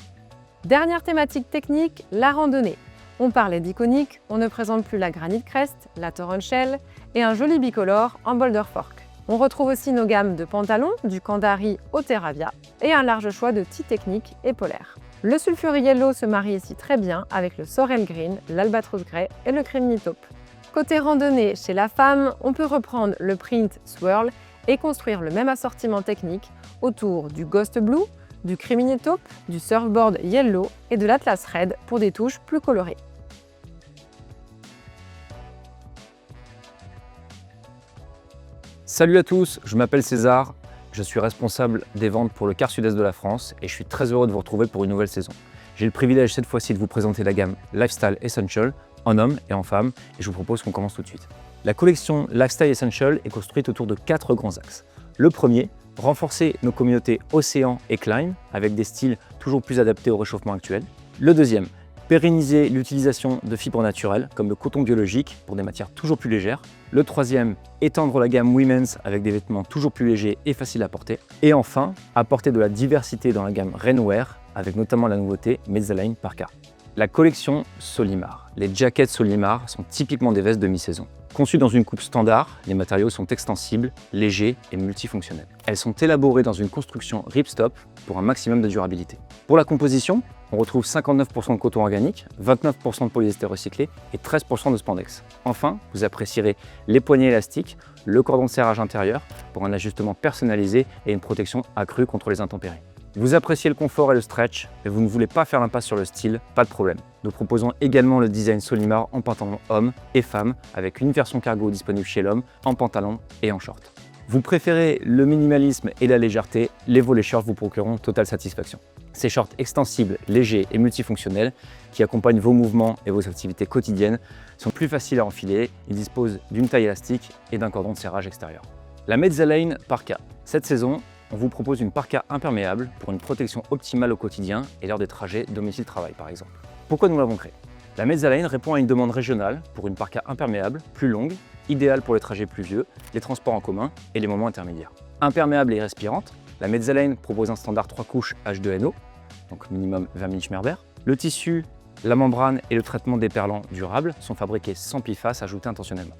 Dernière thématique technique, la randonnée. On parlait d'iconique, on ne présente plus la Granite Crest, la Torrent Shell et un joli bicolore en Boulder Fork. On retrouve aussi nos gammes de pantalons, du Kandari au Terravia et un large choix de tis techniques et polaires. Le Sulfur Yellow se marie ici très bien avec le Sorel Green, l'Albatros Grey et le Crimini Taupe. Côté randonnée, chez la femme, on peut reprendre le print Swirl et construire le même assortiment technique autour du Ghost Blue, du Crimini Taupe, du Surfboard Yellow et de l'Atlas Red pour des touches plus colorées. Salut à tous, je m'appelle César, je suis responsable des ventes pour le quart sud-est de la France et je suis très heureux de vous retrouver pour une nouvelle saison. J'ai le privilège cette fois-ci de vous présenter la gamme Lifestyle Essential en hommes et en femmes et je vous propose qu'on commence tout de suite. La collection Lifestyle Essential est construite autour de 4 grands axes. Le premier, renforcer nos communautés océan et climb avec des styles toujours plus adaptés au réchauffement actuel. Le deuxième, pérenniser l'utilisation de fibres naturelles comme le coton biologique pour des matières toujours plus légères. Le troisième, étendre la gamme Women's avec des vêtements toujours plus légers et faciles à porter. Et enfin, apporter de la diversité dans la gamme Rainwear avec notamment la nouveauté Mezzanine Parka. La collection Solimar. Les jackets Solimar sont typiquement des vestes de mi-saison. Conçues dans une coupe standard, les matériaux sont extensibles, légers et multifonctionnels. Elles sont élaborées dans une construction ripstop pour un maximum de durabilité. Pour la composition, on retrouve 59% de coton organique, 29% de polyester recyclé et 13% de spandex. Enfin, vous apprécierez les poignées élastiques, le cordon de serrage intérieur pour un ajustement personnalisé et une protection accrue contre les intempéries. Vous appréciez le confort et le stretch, mais vous ne voulez pas faire l'impasse sur le style, pas de problème. Nous proposons également le design Solimar en pantalon homme et femme, avec une version cargo disponible chez l'homme, en pantalon et en short. Vous préférez le minimalisme et la légèreté, les volets shorts vous procureront totale satisfaction. Ces shorts extensibles, légers et multifonctionnels, qui accompagnent vos mouvements et vos activités quotidiennes, sont plus faciles à enfiler, ils disposent d'une taille élastique et d'un cordon de serrage extérieur. La Mezzanine Parka. Cette saison, on vous propose une parka imperméable pour une protection optimale au quotidien et lors des trajets domicile-travail par exemple. Pourquoi nous l'avons créée? La Mezzanine répond à une demande régionale pour une parka imperméable, plus longue, idéale pour les trajets pluvieux, les transports en commun et les moments intermédiaires. Imperméable et respirante, la Mezzanine propose un standard 3 couches H2NO, donc minimum 20 mm Schmerber. Le tissu, la membrane et le traitement déperlant durable sont fabriqués sans PFAS ajoutés intentionnellement.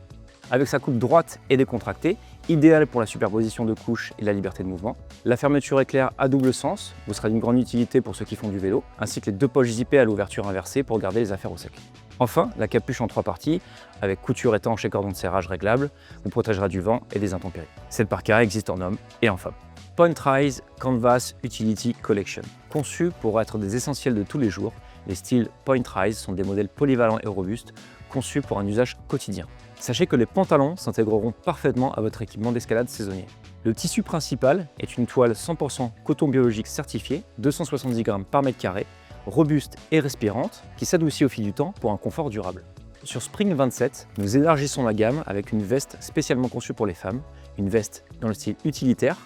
Avec sa coupe droite et décontractée, idéale pour la superposition de couches et la liberté de mouvement. La fermeture éclair à double sens vous sera d'une grande utilité pour ceux qui font du vélo, ainsi que les 2 poches zippées à l'ouverture inversée pour garder les affaires au sec. Enfin, la capuche en 3 parties, avec couture étanche et cordon de serrage réglable, vous protégera du vent et des intempéries. Cette parka existe en homme et en femme. Point Rise Canvas Utility Collection. Conçus pour être des essentiels de tous les jours, les styles Point Rise sont des modèles polyvalents et robustes, conçus pour un usage quotidien. Sachez que les pantalons s'intégreront parfaitement à votre équipement d'escalade saisonnier. Le tissu principal est une toile 100% coton biologique certifié, 270 grammes par mètre carré, robuste et respirante, qui s'adoucit au fil du temps pour un confort durable. Sur Spring 27, nous élargissons la gamme avec une veste spécialement conçue pour les femmes, une veste dans le style utilitaire,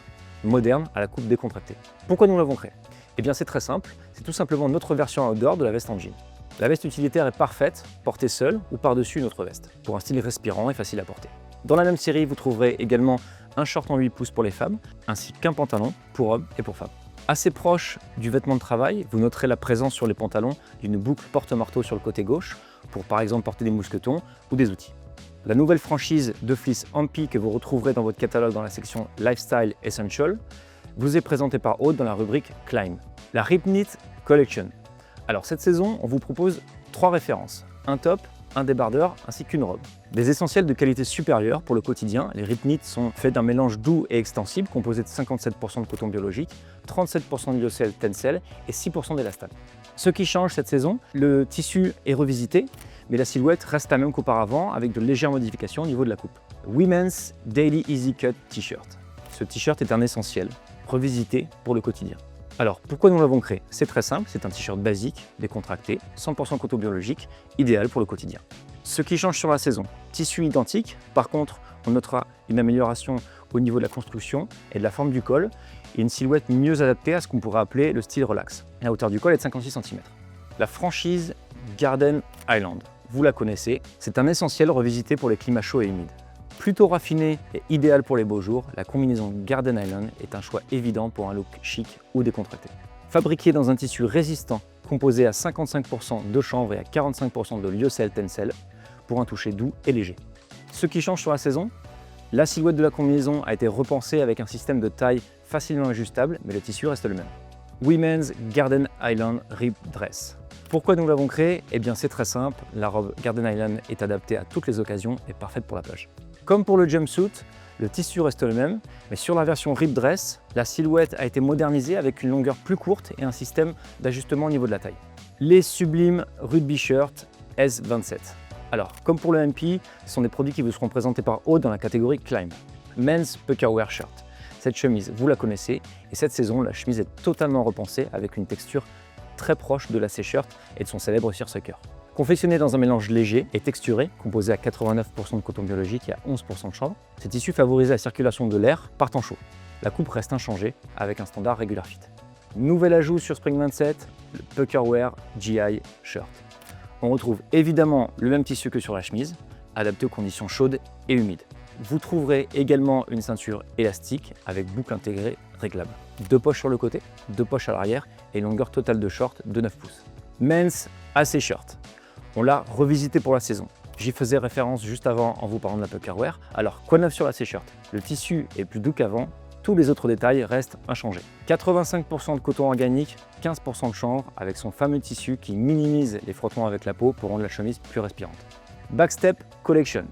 moderne à la coupe décontractée. Pourquoi nous l'avons créée? Eh bien c'est très simple, c'est tout simplement notre version outdoor de la veste en jean. La veste utilitaire est parfaite, portée seule ou par-dessus une autre veste, pour un style respirant et facile à porter. Dans la même série, vous trouverez également un short en 8 pouces pour les femmes, ainsi qu'un pantalon pour hommes et pour femmes. Assez proche du vêtement de travail, vous noterez la présence sur les pantalons d'une boucle porte-marteau sur le côté gauche pour par exemple porter des mousquetons ou des outils. La nouvelle franchise de fleece Ampi que vous retrouverez dans votre catalogue dans la section Lifestyle Essential vous est présentée par Aude dans la rubrique Climb. La Rip Knit Collection. Alors cette saison, on vous propose 3 références, un top, un débardeur ainsi qu'une robe. Des essentiels de qualité supérieure pour le quotidien, les Rip Knit sont faits d'un mélange doux et extensible composé de 57% de coton biologique, 37% de lyocell tencel et 6% d'élastane. Ce qui change cette saison, le tissu est revisité, mais la silhouette reste la même qu'auparavant avec de légères modifications au niveau de la coupe. Women's Daily Easy Cut T-shirt. Ce t-shirt est un essentiel, revisité pour le quotidien. Alors, pourquoi nous l'avons créé? C'est très simple, c'est un t-shirt basique, décontracté, 100% coton biologique, idéal pour le quotidien. Ce qui change sur la saison, tissu identique, par contre, on notera une amélioration au niveau de la construction et de la forme du col, et une silhouette mieux adaptée à ce qu'on pourrait appeler le style relax. La hauteur du col est de 56 cm. La franchise Garden Island, vous la connaissez, c'est un essentiel revisité pour les climats chauds et humides. Plutôt raffiné et idéal pour les beaux jours, la combinaison Garden Island est un choix évident pour un look chic ou décontracté. Fabriquée dans un tissu résistant, composé à 55% de chanvre et à 45% de lyocell tencel, pour un toucher doux et léger. Ce qui change sur la saison, la silhouette de la combinaison a été repensée avec un système de taille facilement ajustable, mais le tissu reste le même. Women's Garden Island Rib Dress. Pourquoi nous l'avons créé? Eh bien c'est très simple, la robe Garden Island est adaptée à toutes les occasions et parfaite pour la plage. Comme pour le jumpsuit, le tissu reste le même, mais sur la version Rib Dress, la silhouette a été modernisée avec une longueur plus courte et un système d'ajustement au niveau de la taille. Les sublimes Rugby Shirt S27. Alors, comme pour le MP, ce sont des produits qui vous seront présentés par Aude dans la catégorie Climb. Men's Puckerwear Shirt. Cette chemise, vous la connaissez, et cette saison, la chemise est totalement repensée avec une texture très proche de la C-shirt et de son célèbre seersucker. Confectionné dans un mélange léger et texturé, composé à 89% de coton biologique et à 11% de chanvre, ces tissus favorisent la circulation de l'air par temps chaud. La coupe reste inchangée avec un standard Regular Fit. Nouvel ajout sur Spring 27, le Puckerwear GI Shirt. On retrouve évidemment le même tissu que sur la chemise, adapté aux conditions chaudes et humides. Vous trouverez également une ceinture élastique avec boucle intégrée réglable. 2 poches sur le côté, 2 poches à l'arrière et une longueur totale de short de 9 pouces. Men's AC Shirt. On l'a revisité pour la saison. J'y faisais référence juste avant en vous parlant de la Puckerwear. Alors, quoi de neuf sur la C-shirt? Le tissu est plus doux qu'avant, tous les autres détails restent inchangés. 85% de coton organique, 15% de chanvre avec son fameux tissu qui minimise les frottements avec la peau pour rendre la chemise plus respirante. Backstep Collection.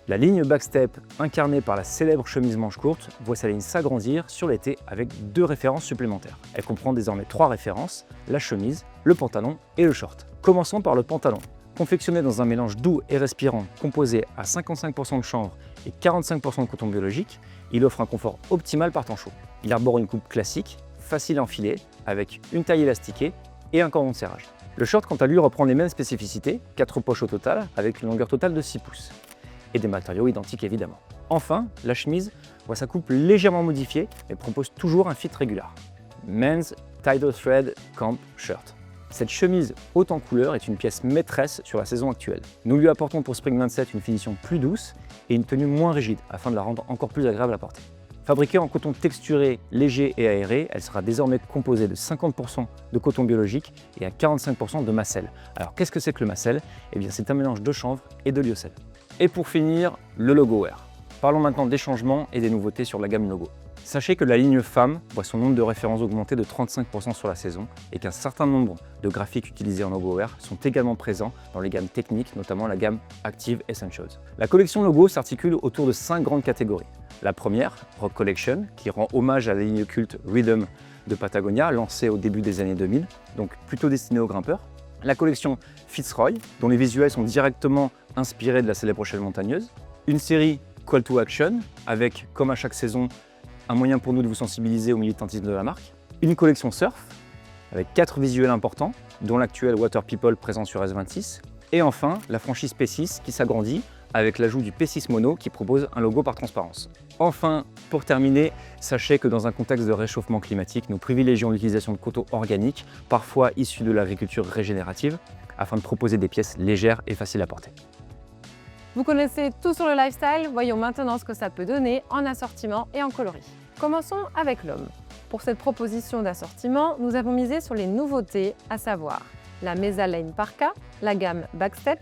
La ligne Backstep, incarnée par la célèbre chemise manche courte, voit sa ligne s'agrandir sur l'été avec 2 références supplémentaires. Elle comprend désormais 3 références, la chemise, le pantalon et le short. Commençons par le pantalon. Confectionné dans un mélange doux et respirant, composé à 55% de chanvre et 45% de coton biologique, il offre un confort optimal par temps chaud. Il arbore une coupe classique, facile à enfiler, avec une taille élastiquée et un cordon de serrage. Le short, quant à lui, reprend les mêmes spécificités, 4 poches au total, avec une longueur totale de 6 pouces. Et des matériaux identiques évidemment. Enfin, la chemise voit sa coupe légèrement modifiée, mais propose toujours un fit régulier. Men's Tidal Thread Camp Shirt. Cette chemise haute en couleur est une pièce maîtresse sur la saison actuelle. Nous lui apportons pour Spring 27 une finition plus douce et une tenue moins rigide afin de la rendre encore plus agréable à porter. Fabriquée en coton texturé, léger et aéré, elle sera désormais composée de 50% de coton biologique et à 45% de macelle. Alors qu'est-ce que c'est que le macelle? Eh bien c'est un mélange de chanvre et de lyocell. Et pour finir, le logo wear. Parlons maintenant des changements et des nouveautés sur la gamme logo. Sachez que la ligne femme voit son nombre de références augmenter de 35% sur la saison et qu'un certain nombre de graphiques utilisés en logo wear sont également présents dans les gammes techniques, notamment la gamme Active Essentials. La collection logo s'articule autour de 5 grandes catégories. La première, Rock Collection, qui rend hommage à la ligne culte Rhythm de Patagonia, lancée au début des années 2000, donc plutôt destinée aux grimpeurs. La collection Fitzroy, dont les visuels sont directement inspirés de la célèbre échelle montagneuse. Une série Call to Action, avec, comme à chaque saison, un moyen pour nous de vous sensibiliser au militantisme de la marque. Une collection Surf, avec 4 visuels importants, dont l'actuel Water People présent sur S26. Et enfin, la franchise P6 qui s'agrandit avec l'ajout du P6 Mono qui propose un logo par transparence. Enfin, pour terminer, sachez que dans un contexte de réchauffement climatique, nous privilégions l'utilisation de coton organique, parfois issus de l'agriculture régénérative, afin de proposer des pièces légères et faciles à porter. Vous connaissez tout sur le lifestyle, voyons maintenant ce que ça peut donner en assortiment et en coloris. Commençons avec l'homme. Pour cette proposition d'assortiment, nous avons misé sur les nouveautés, à savoir la Mesa Lane Parka, la gamme Backstep,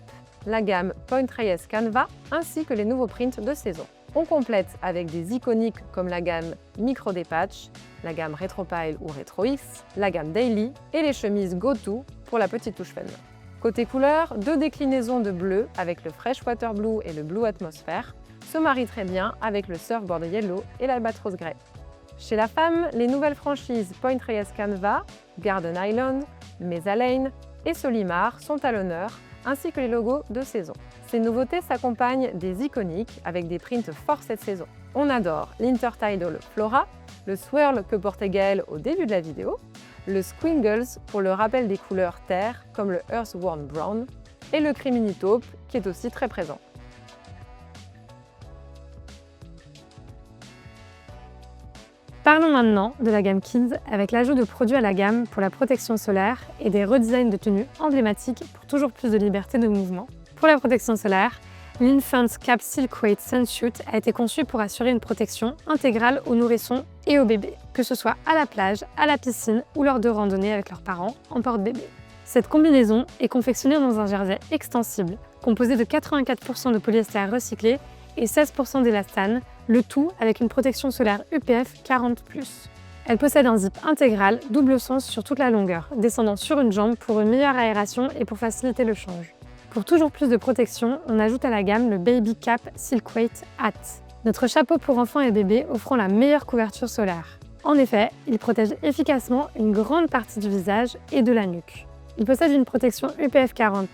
la gamme Point Reyes Canva, ainsi que les nouveaux prints de saison. On complète avec des iconiques comme la gamme Micro Depatch, la gamme Retropile ou Retro X, la gamme Daily et les chemises GoTo pour la petite touche fun. Côté couleur, 2 déclinaisons de bleu avec le Freshwater Blue et le Blue Atmosphere se marient très bien avec le Surfboard Yellow et l'Albatros Grey. Chez la femme, les nouvelles franchises Point Reyes Canva, Garden Island, Mesa Lane et Solimar sont à l'honneur, ainsi que les logos de saison. Ces nouveautés s'accompagnent des iconiques avec des prints forts cette saison. On adore l'Intertidal Flora, le Swirl que portait Gaëlle au début de la vidéo, le Squingles pour le rappel des couleurs terre comme le Earthworn Brown et le Crimini Taupe qui est aussi très présent. Parlons maintenant de la gamme Kids avec l'ajout de produits à la gamme pour la protection solaire et des redesigns de tenues emblématiques pour toujours plus de liberté de mouvement. Pour la protection solaire, l'Infant's Cap Silkweight Sunsuit a été conçu pour assurer une protection intégrale aux nourrissons et aux bébés, que ce soit à la plage, à la piscine ou lors de randonnées avec leurs parents en porte-bébé. Cette combinaison est confectionnée dans un jersey extensible, composé de 84% de polyester recyclé et 16% d'élastane, le tout avec une protection solaire UPF 40+. Elle possède un zip intégral double sens sur toute la longueur, descendant sur une jambe pour une meilleure aération et pour faciliter le change. Pour toujours plus de protection, on ajoute à la gamme le Baby Cap Silkweight Hat, notre chapeau pour enfants et bébés offrant la meilleure couverture solaire. En effet, il protège efficacement une grande partie du visage et de la nuque. Il possède une protection UPF 40+,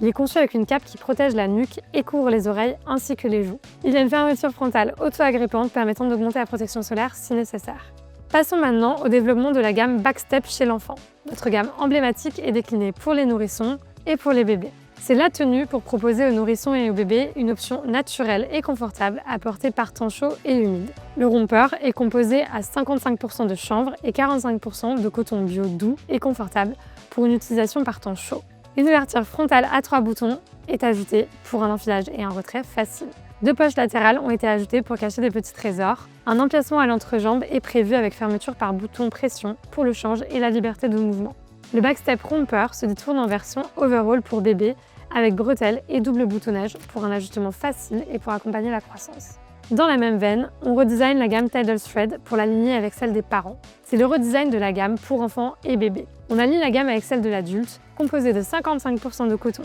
il est conçu avec une cape qui protège la nuque et couvre les oreilles ainsi que les joues. Il y a une fermeture frontale auto-agrippante permettant d'augmenter la protection solaire si nécessaire. Passons maintenant au développement de la gamme Backstep chez l'enfant. Notre gamme emblématique est déclinée pour les nourrissons et pour les bébés. C'est la tenue pour proposer aux nourrissons et aux bébés une option naturelle et confortable à porter par temps chaud et humide. Le rompeur est composé à 55% de chanvre et 45% de coton bio doux et confortable pour une utilisation par temps chaud. Une ouverture frontale à 3 boutons est ajoutée pour un enfilage et un retrait facile. 2 poches latérales ont été ajoutées pour cacher des petits trésors. Un emplacement à l'entrejambe est prévu avec fermeture par bouton pression pour le change et la liberté de mouvement. Le Backstep Romper se détourne en version overall pour bébé avec bretelles et double boutonnage pour un ajustement facile et pour accompagner la croissance. Dans la même veine, on redesign la gamme Tidal Thread pour l'aligner avec celle des parents. C'est le redesign de la gamme pour enfants et bébés. On aligne la gamme avec celle de l'adulte, composée de 55% de coton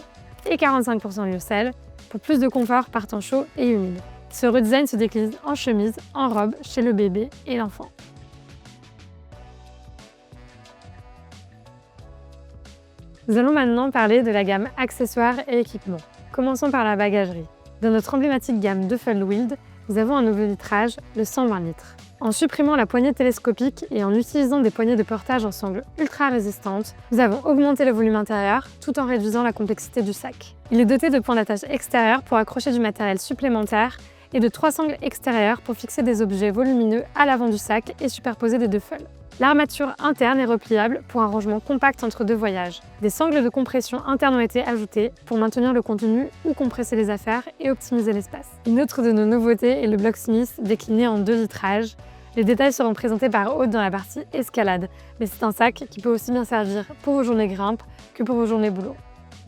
et 45% de lyocell, pour plus de confort par temps chaud et humide. Ce redesign se décline en chemise, en robe, chez le bébé et l'enfant. Nous allons maintenant parler de la gamme accessoires et équipements. Commençons par la bagagerie. Dans notre emblématique gamme Duffel-Wild, nous avons un nouveau litrage, le 120 litres. En supprimant la poignée télescopique et en utilisant des poignées de portage en sangle ultra résistantes, nous avons augmenté le volume intérieur tout en réduisant la complexité du sac. Il est doté de points d'attache extérieurs pour accrocher du matériel supplémentaire et de 3 sangles extérieures pour fixer des objets volumineux à l'avant du sac et superposer des duffels. L'armature interne est repliable pour un rangement compact entre 2 voyages. Des sangles de compression internes ont été ajoutées pour maintenir le contenu ou compresser les affaires et optimiser l'espace. Une autre de nos nouveautés est le Blocksmith décliné en 2 litrages. Les détails seront présentés par Aude dans la partie escalade, mais c'est un sac qui peut aussi bien servir pour vos journées grimpe que pour vos journées boulot.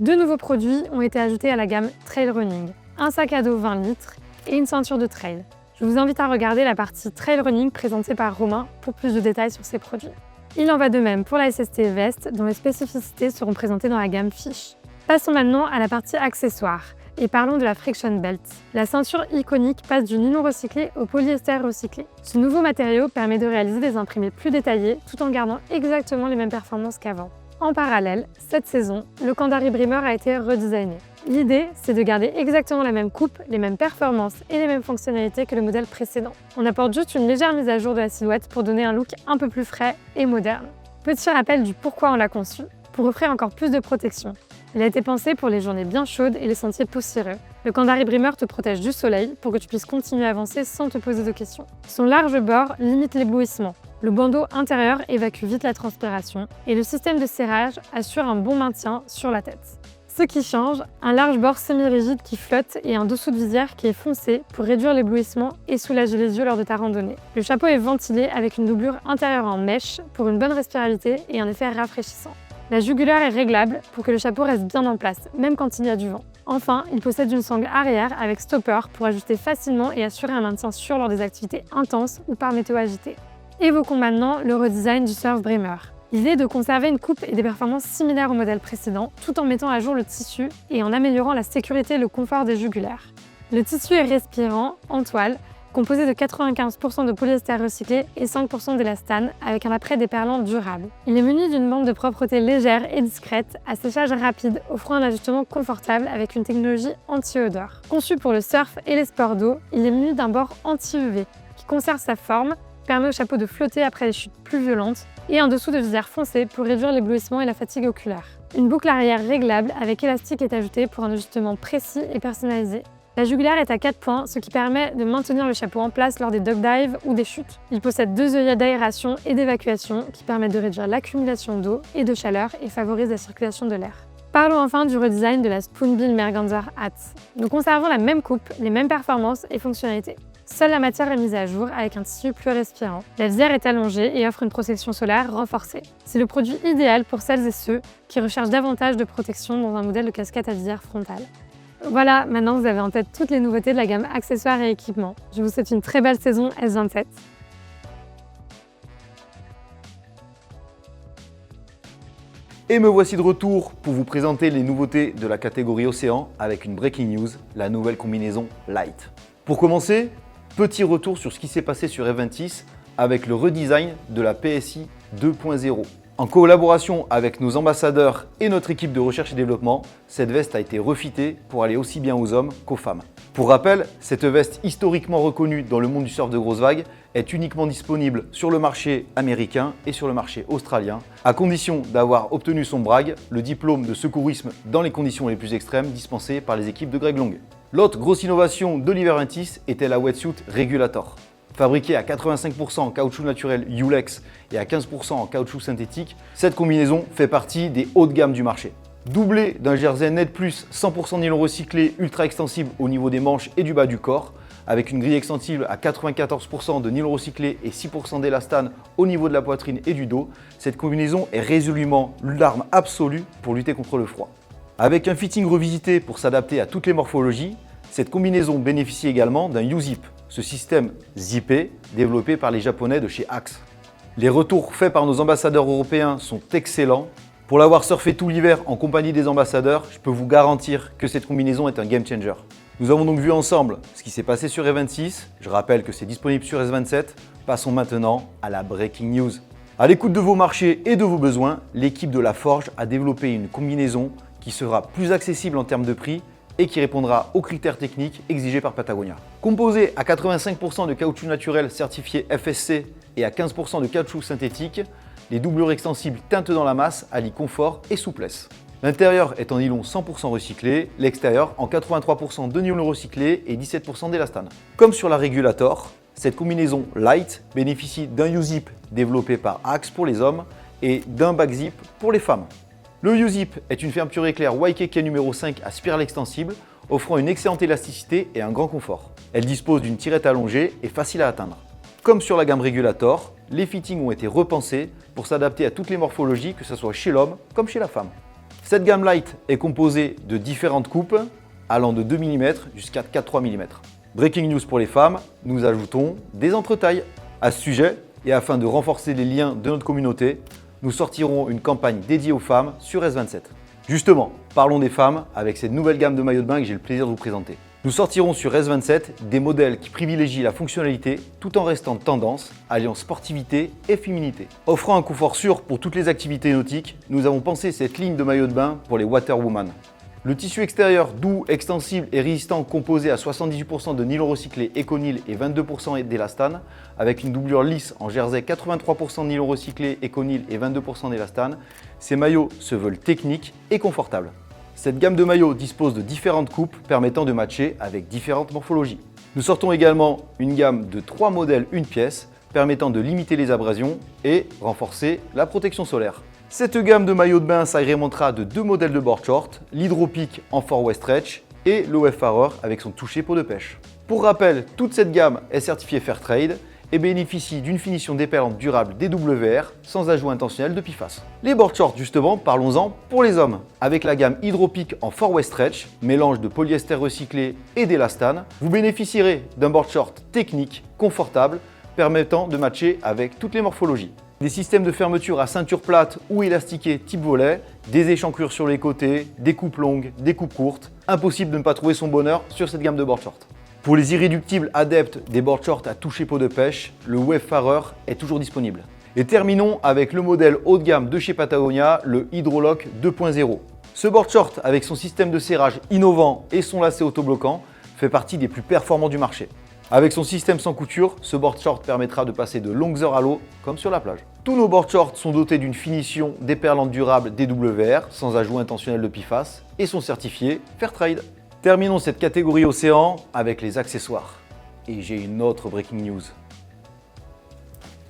2 nouveaux produits ont été ajoutés à la gamme Trail Running, un sac à dos 20 litres et une ceinture de trail. Je vous invite à regarder la partie Trail Running présentée par Romain pour plus de détails sur ces produits. Il en va de même pour la SST Vest, dont les spécificités seront présentées dans la gamme Fish. Passons maintenant à la partie accessoires et parlons de la Friction Belt. La ceinture iconique passe du nylon recyclé au polyester recyclé. Ce nouveau matériau permet de réaliser des imprimés plus détaillés tout en gardant exactement les mêmes performances qu'avant. En parallèle, cette saison, le Kandari Bremer a été redesigné. L'idée, c'est de garder exactement la même coupe, les mêmes performances et les mêmes fonctionnalités que le modèle précédent. On apporte juste une légère mise à jour de la silhouette pour donner un look un peu plus frais et moderne. Petit rappel du pourquoi on l'a conçu, pour offrir encore plus de protection. Il a été pensé pour les journées bien chaudes et les sentiers poussiéreux. Le Kandari Bremer te protège du soleil pour que tu puisses continuer à avancer sans te poser de questions. Son large bord limite l'éblouissement. Le bandeau intérieur évacue vite la transpiration et le système de serrage assure un bon maintien sur la tête. Ce qui change, un large bord semi-rigide qui flotte et un dessous de visière qui est foncé pour réduire l'éblouissement et soulager les yeux lors de ta randonnée. Le chapeau est ventilé avec une doublure intérieure en mèche pour une bonne respirabilité et un effet rafraîchissant. La jugulaire est réglable pour que le chapeau reste bien en place, même quand il y a du vent. Enfin, il possède une sangle arrière avec stopper pour ajuster facilement et assurer un maintien sûr lors des activités intenses ou par météo agitée. Évoquons maintenant le redesign du Surfbreamer. L'idée est de conserver une coupe et des performances similaires au modèle précédent, tout en mettant à jour le tissu et en améliorant la sécurité et le confort des jugulaires. Le tissu est respirant, en toile, composé de 95% de polyester recyclé et 5% d'élastane, avec un après-déperlant durable. Il est muni d'une bande de propreté légère et discrète, à séchage rapide, offrant un ajustement confortable avec une technologie anti-odeur. Conçu pour le surf et les sports d'eau, il est muni d'un bord anti-UV, qui conserve sa forme, permet au chapeau de flotter après les chutes plus violentes, et un dessous de visière foncé pour réduire l'éblouissement et la fatigue oculaire. Une boucle arrière réglable avec élastique est ajoutée pour un ajustement précis et personnalisé. La jugulaire est à 4 points, ce qui permet de maintenir le chapeau en place lors des duck dives ou des chutes. Il possède 2 œillets d'aération et d'évacuation qui permettent de réduire l'accumulation d'eau et de chaleur et favorisent la circulation de l'air. Parlons enfin du redesign de la Spoonbill Merganser Hat. Nous conservons la même coupe, les mêmes performances et fonctionnalités. Seule la matière est mise à jour avec un tissu plus respirant. La visière est allongée et offre une protection solaire renforcée. C'est le produit idéal pour celles et ceux qui recherchent davantage de protection dans un modèle de casquette à visière frontale. Voilà, maintenant vous avez en tête toutes les nouveautés de la gamme accessoires et équipements. Je vous souhaite une très belle saison S27. Et me voici de retour pour vous présenter les nouveautés de la catégorie Océan avec une breaking news, la nouvelle combinaison Light. Pour commencer, petit retour sur ce qui s'est passé sur F26 avec le redesign de la PSI 2.0. En collaboration avec nos ambassadeurs et notre équipe de recherche et développement, cette veste a été refitée pour aller aussi bien aux hommes qu'aux femmes. Pour rappel, cette veste historiquement reconnue dans le monde du surf de grosses vagues est uniquement disponible sur le marché américain et sur le marché australien, à condition d'avoir obtenu son BRAG, le diplôme de secourisme dans les conditions les plus extrêmes dispensé par les équipes de Greg Long. L'autre grosse innovation de l'hiver 26 était la Wetsuit Regulator. Fabriquée à 85% en caoutchouc naturel Ulex et à 15% en caoutchouc synthétique, cette combinaison fait partie des hauts de gamme du marché. Doublée d'un jersey Net Plus 100% nylon recyclé ultra extensible au niveau des manches et du bas du corps, avec une grille extensible à 94% de nylon recyclé et 6% d'élastane au niveau de la poitrine et du dos, cette combinaison est résolument l'arme absolue pour lutter contre le froid. Avec un fitting revisité pour s'adapter à toutes les morphologies, cette combinaison bénéficie également d'un U-Zip, ce système zippé développé par les Japonais de chez Axe. Les retours faits par nos ambassadeurs européens sont excellents. Pour l'avoir surfé tout l'hiver en compagnie des ambassadeurs, je peux vous garantir que cette combinaison est un game changer. Nous avons donc vu ensemble ce qui s'est passé sur S26. Je rappelle que c'est disponible sur S27. Passons maintenant à la breaking news. À l'écoute de vos marchés et de vos besoins, l'équipe de La Forge a développé une combinaison qui sera plus accessible en termes de prix et qui répondra aux critères techniques exigés par Patagonia. Composée à 85% de caoutchouc naturel certifié FSC et à 15% de caoutchouc synthétique, les doublures extensibles teintes dans la masse allient confort et souplesse. L'intérieur est en nylon 100% recyclé, l'extérieur en 83% de nylon recyclé et 17% d'élastane. Comme sur la Regulator, cette combinaison Light bénéficie d'un U-Zip développé par Axe pour les hommes et d'un back zip pour les femmes. Le U-Zip est une fermeture éclair YKK numéro 5 à spirale extensible, offrant une excellente élasticité et un grand confort. Elle dispose d'une tirette allongée et facile à atteindre. Comme sur la gamme Regulator, les fittings ont été repensés pour s'adapter à toutes les morphologies, que ce soit chez l'homme comme chez la femme. Cette gamme Light est composée de différentes coupes, allant de 2 mm jusqu'à 4,3 mm. Breaking news pour les femmes, nous ajoutons des entretailles. À ce sujet, et afin de renforcer les liens de notre communauté, nous sortirons une campagne dédiée aux femmes sur S27. Justement, parlons des femmes avec cette nouvelle gamme de maillots de bain que j'ai le plaisir de vous présenter. Nous sortirons sur S27 des modèles qui privilégient la fonctionnalité tout en restant tendance, alliant sportivité et féminité. Offrant un confort sûr pour toutes les activités nautiques, nous avons pensé cette ligne de maillots de bain pour les Waterwoman. Le tissu extérieur doux, extensible et résistant composé à 78% de nylon recyclé Econyl et 22% d'élastane, avec une doublure lisse en jersey 83% de nylon recyclé Econyl et 22% d'élastane, ces maillots se veulent techniques et confortables. Cette gamme de maillots dispose de différentes coupes permettant de matcher avec différentes morphologies. Nous sortons également une gamme de 3 modèles une pièce permettant de limiter les abrasions et renforcer la protection solaire. Cette gamme de maillots de bain s'agrémentera de 2 modèles de board short, l'Hydro-Peak en 4-way stretch et le Wayfarer avec son toucher peau de pêche. Pour rappel, toute cette gamme est certifiée Fairtrade et bénéficie d'une finition déperlante durable DWR sans ajout intentionnel de PFAS. Les board shorts justement, parlons-en pour les hommes. Avec la gamme Hydro-Peak en 4-way stretch, mélange de polyester recyclé et d'élastane, vous bénéficierez d'un board short technique, confortable, permettant de matcher avec toutes les morphologies. Des systèmes de fermeture à ceinture plate ou élastiquée type volet, des échancrures sur les côtés, des coupes longues, des coupes courtes. Impossible de ne pas trouver son bonheur sur cette gamme de board shorts. Pour les irréductibles adeptes des board shorts à toucher peau de pêche, le Wayfarer est toujours disponible. Et terminons avec le modèle haut de gamme de chez Patagonia, le Hydrolock 2.0. Ce board short avec son système de serrage innovant et son lacet autobloquant fait partie des plus performants du marché. Avec son système sans couture, ce board short permettra de passer de longues heures à l'eau comme sur la plage. Tous nos board shorts sont dotés d'une finition déperlante durable DWR sans ajout intentionnel de PFAS et sont certifiés Fairtrade. Terminons cette catégorie océan avec les accessoires. Et j'ai une autre breaking news.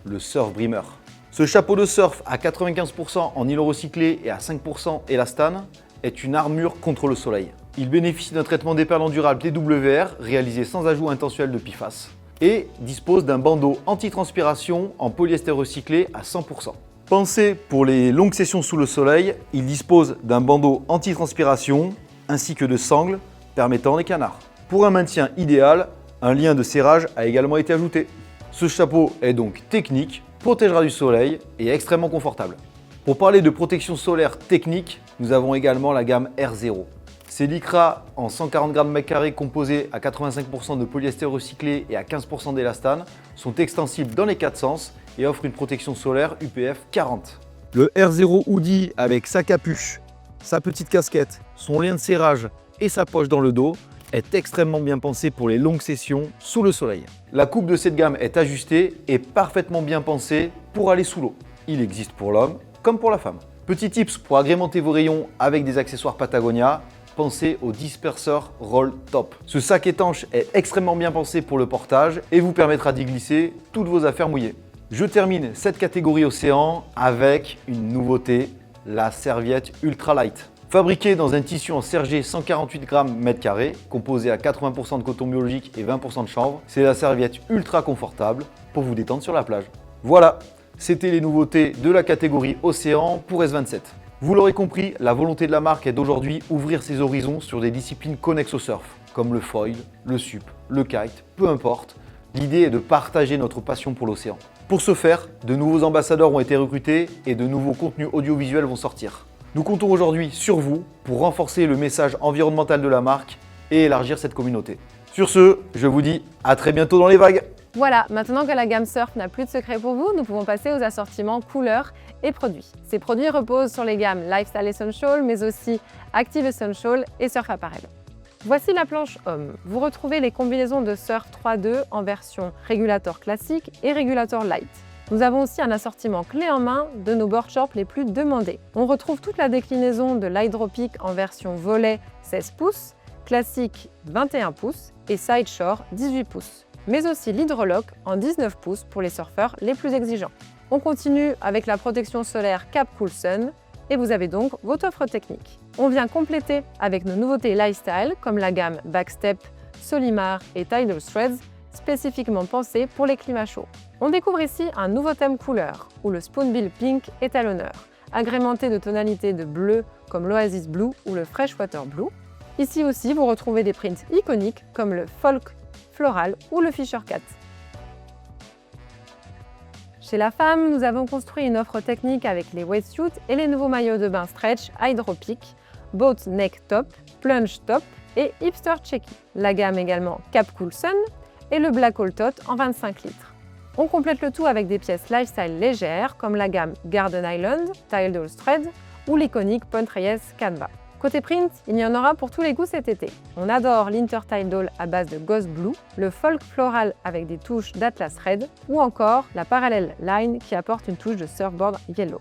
Le Surf Brimmer. Ce chapeau de surf à 95% en nylon recyclé et à 5% élastane est une armure contre le soleil. Il bénéficie d'un traitement déperlant durable DWR réalisé sans ajout intentionnel de PFAS et dispose d'un bandeau anti-transpiration en polyester recyclé à 100%. Pensé pour les longues sessions sous le soleil, il dispose d'un bandeau anti-transpiration ainsi que de sangles permettant les canards. Pour un maintien idéal, un lien de serrage a également été ajouté. Ce chapeau est donc technique, protégera du soleil et est extrêmement confortable. Pour parler de protection solaire technique, nous avons également la gamme R0. Ces lycras en 140 g/m² composés à 85% de polyester recyclé et à 15% d'élastane sont extensibles dans les 4 sens et offrent une protection solaire UPF 40. Le R0 Hoodie avec sa capuche, sa petite casquette, son lien de serrage et sa poche dans le dos est extrêmement bien pensé pour les longues sessions sous le soleil. La coupe de cette gamme est ajustée et parfaitement bien pensée pour aller sous l'eau. Il existe pour l'homme comme pour la femme. Petit tips pour agrémenter vos rayons avec des accessoires Patagonia, pensez au disperseur Roll Top. Ce sac étanche est extrêmement bien pensé pour le portage et vous permettra d'y glisser toutes vos affaires mouillées. Je termine cette catégorie océan avec une nouveauté, la serviette Ultra Light. Fabriquée dans un tissu en sergé 148 g/m², composé à 80% de coton biologique et 20% de chanvre, c'est la serviette ultra confortable pour vous détendre sur la plage. Voilà, c'était les nouveautés de la catégorie océan pour S27. Vous l'aurez compris, la volonté de la marque est d'aujourd'hui ouvrir ses horizons sur des disciplines connexes au surf, comme le foil, le sup, le kite, peu importe. L'idée est de partager notre passion pour l'océan. Pour ce faire, de nouveaux ambassadeurs ont été recrutés et de nouveaux contenus audiovisuels vont sortir. Nous comptons aujourd'hui sur vous pour renforcer le message environnemental de la marque et élargir cette communauté. Sur ce, je vous dis à très bientôt dans les vagues. Voilà, maintenant que la gamme Surf n'a plus de secret pour vous, nous pouvons passer aux assortiments couleurs et produits. Ces produits reposent sur les gammes Lifestyle Essential, mais aussi Active Essential et Surf Apparel. Voici la planche homme. Vous retrouvez les combinaisons de Surf 3.2 en version régulateur classique et régulateur light. Nous avons aussi un assortiment clé en main de nos board shorts les plus demandés. On retrouve toute la déclinaison de l'Hydro-Peak en version volet 16 pouces, classique 21 pouces et Sideshore 18 pouces. Mais aussi l'Hydrolock en 19 pouces pour les surfeurs les plus exigeants. On continue avec la protection solaire Cap Cool Sun et vous avez donc votre offre technique. On vient compléter avec nos nouveautés lifestyle comme la gamme Backstep, Solimar et Tidal Threads, spécifiquement pensées pour les climats chauds. On découvre ici un nouveau thème couleur, où le Spoonbill Pink est à l'honneur, agrémenté de tonalités de bleu comme l'Oasis Blue ou le Freshwater Blue. Ici aussi, vous retrouvez des prints iconiques comme le Folk Floral ou le Fisher Cat. Chez la femme, nous avons construit une offre technique avec les wetsuits et les nouveaux maillots de bain stretch Hydro-Peak, Boat Neck Top, Plunge Top et Hipster Checky. La gamme également Cap Cool Sun et le Black Hole Tot en 25 litres. On complète le tout avec des pièces lifestyle légères comme la gamme Garden Island, Tidal Thread ou l'iconique Point Reyes Canva. Côté print, il y en aura pour tous les goûts cet été. On adore l'Intertidal à base de Ghost Blue, le Folk Floral avec des touches d'Atlas Red ou encore la Parallel Line qui apporte une touche de surfboard yellow.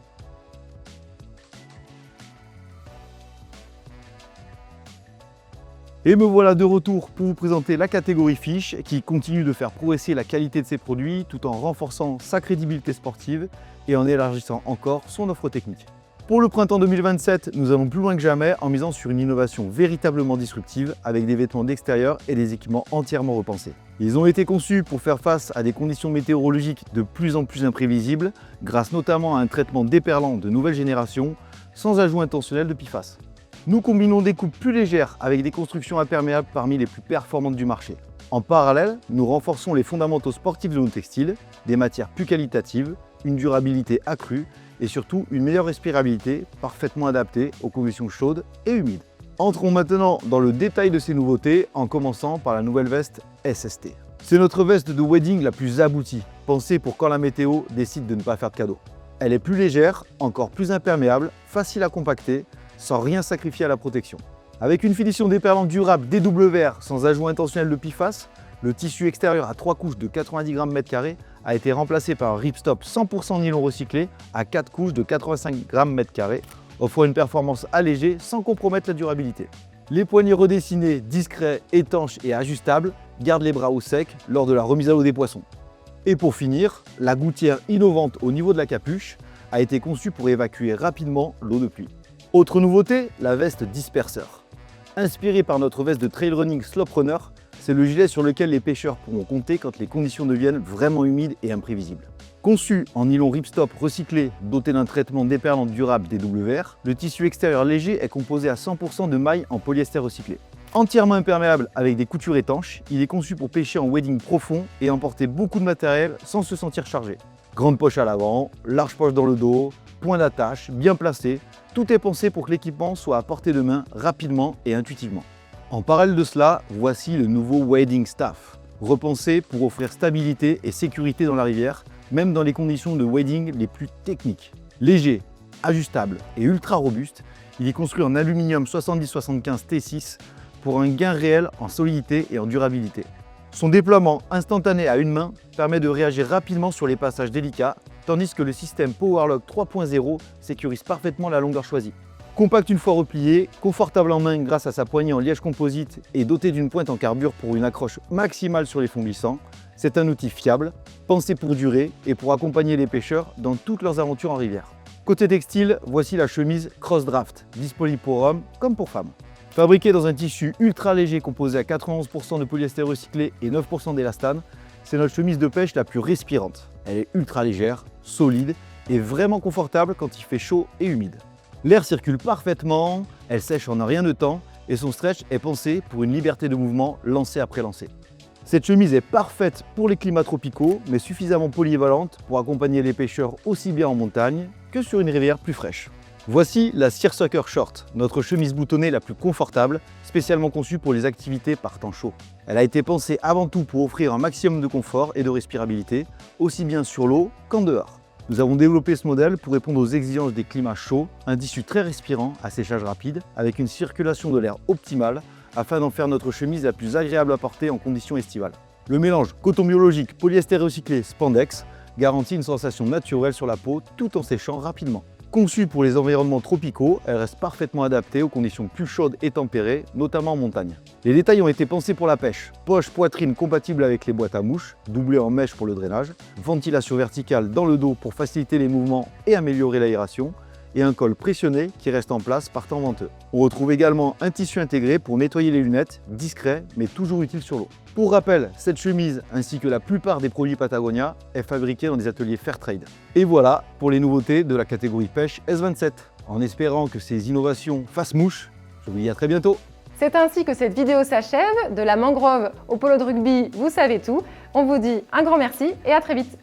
Et me voilà de retour pour vous présenter la catégorie Fish qui continue de faire progresser la qualité de ses produits tout en renforçant sa crédibilité sportive et en élargissant encore son offre technique. Pour le printemps 2027, nous allons plus loin que jamais en misant sur une innovation véritablement disruptive avec des vêtements d'extérieur et des équipements entièrement repensés. Ils ont été conçus pour faire face à des conditions météorologiques de plus en plus imprévisibles, grâce notamment à un traitement déperlant de nouvelle génération, sans ajout intentionnel de PFAS. Nous combinons des coupes plus légères avec des constructions imperméables parmi les plus performantes du marché. En parallèle, nous renforçons les fondamentaux sportifs de nos textiles, des matières plus qualitatives, une durabilité accrue et surtout une meilleure respirabilité parfaitement adaptée aux conditions chaudes et humides. Entrons maintenant dans le détail de ces nouveautés en commençant par la nouvelle veste SST. C'est notre veste de wedding la plus aboutie, pensée pour quand la météo décide de ne pas faire de cadeau. Elle est plus légère, encore plus imperméable, facile à compacter, sans rien sacrifier à la protection. Avec une finition déperlante durable DWR sans ajout intentionnel de PFAS, le tissu extérieur à 3 couches de 90 grammes m², a été remplacé par un ripstop 100% nylon recyclé à 4 couches de 85 grammes m², offrant une performance allégée sans compromettre la durabilité. Les poignets redessinés, discrets, étanches et ajustables gardent les bras au sec lors de la remise à l'eau des poissons. Et pour finir, la gouttière innovante au niveau de la capuche a été conçue pour évacuer rapidement l'eau de pluie. Autre nouveauté, la veste disperseur. Inspirée par notre veste de trail running Slope Runner, c'est le gilet sur lequel les pêcheurs pourront compter quand les conditions deviennent vraiment humides et imprévisibles. Conçu en nylon ripstop recyclé doté d'un traitement déperlant durable DWR, le tissu extérieur léger est composé à 100% de mailles en polyester recyclé. Entièrement imperméable avec des coutures étanches, il est conçu pour pêcher en wading profond et emporter beaucoup de matériel sans se sentir chargé. Grande poche à l'avant, large poche dans le dos, point d'attache, bien placé, tout est pensé pour que l'équipement soit à portée de main rapidement et intuitivement. En parallèle de cela, voici le nouveau Wading Staff, repensé pour offrir stabilité et sécurité dans la rivière, même dans les conditions de wading les plus techniques. Léger, ajustable et ultra robuste, il est construit en aluminium 70-75 T6 pour un gain réel en solidité et en durabilité. Son déploiement instantané à une main permet de réagir rapidement sur les passages délicats, tandis que le système Powerlock 3.0 sécurise parfaitement la longueur choisie. Compact une fois replié, confortable en main grâce à sa poignée en liège composite et doté d'une pointe en carbure pour une accroche maximale sur les fonds glissants, c'est un outil fiable, pensé pour durer et pour accompagner les pêcheurs dans toutes leurs aventures en rivière. Côté textile, voici la chemise Cross Draft, disponible pour hommes comme pour femmes. Fabriquée dans un tissu ultra léger composé à 91% de polyester recyclé et 9% d'élastane, c'est notre chemise de pêche la plus respirante. Elle est ultra légère, solide et vraiment confortable quand il fait chaud et humide. L'air circule parfaitement, elle sèche en un rien de temps et son stretch est pensé pour une liberté de mouvement lancé après lancé. Cette chemise est parfaite pour les climats tropicaux mais suffisamment polyvalente pour accompagner les pêcheurs aussi bien en montagne que sur une rivière plus fraîche. Voici la Seersucker Short, notre chemise boutonnée la plus confortable, spécialement conçue pour les activités par temps chaud. Elle a été pensée avant tout pour offrir un maximum de confort et de respirabilité, aussi bien sur l'eau qu'en dehors. Nous avons développé ce modèle pour répondre aux exigences des climats chauds, un tissu très respirant à séchage rapide, avec une circulation de l'air optimale, afin d'en faire notre chemise la plus agréable à porter en conditions estivales. Le mélange coton biologique, polyester recyclé, spandex garantit une sensation naturelle sur la peau tout en séchant rapidement. Conçue pour les environnements tropicaux, elle reste parfaitement adaptée aux conditions plus chaudes et tempérées, notamment en montagne. Les détails ont été pensés pour la pêche. Poche poitrine compatible avec les boîtes à mouches, doublée en mèche pour le drainage, ventilation verticale dans le dos pour faciliter les mouvements et améliorer l'aération, et un col pressionné qui reste en place par temps venteux. On retrouve également un tissu intégré pour nettoyer les lunettes, discret mais toujours utile sur l'eau. Pour rappel, cette chemise ainsi que la plupart des produits Patagonia est fabriquée dans des ateliers Fairtrade. Et voilà pour les nouveautés de la catégorie pêche S27. En espérant que ces innovations fassent mouche, je vous dis à très bientôt. C'est ainsi que cette vidéo s'achève. De la mangrove au polo de rugby, vous savez tout. On vous dit un grand merci et à très vite.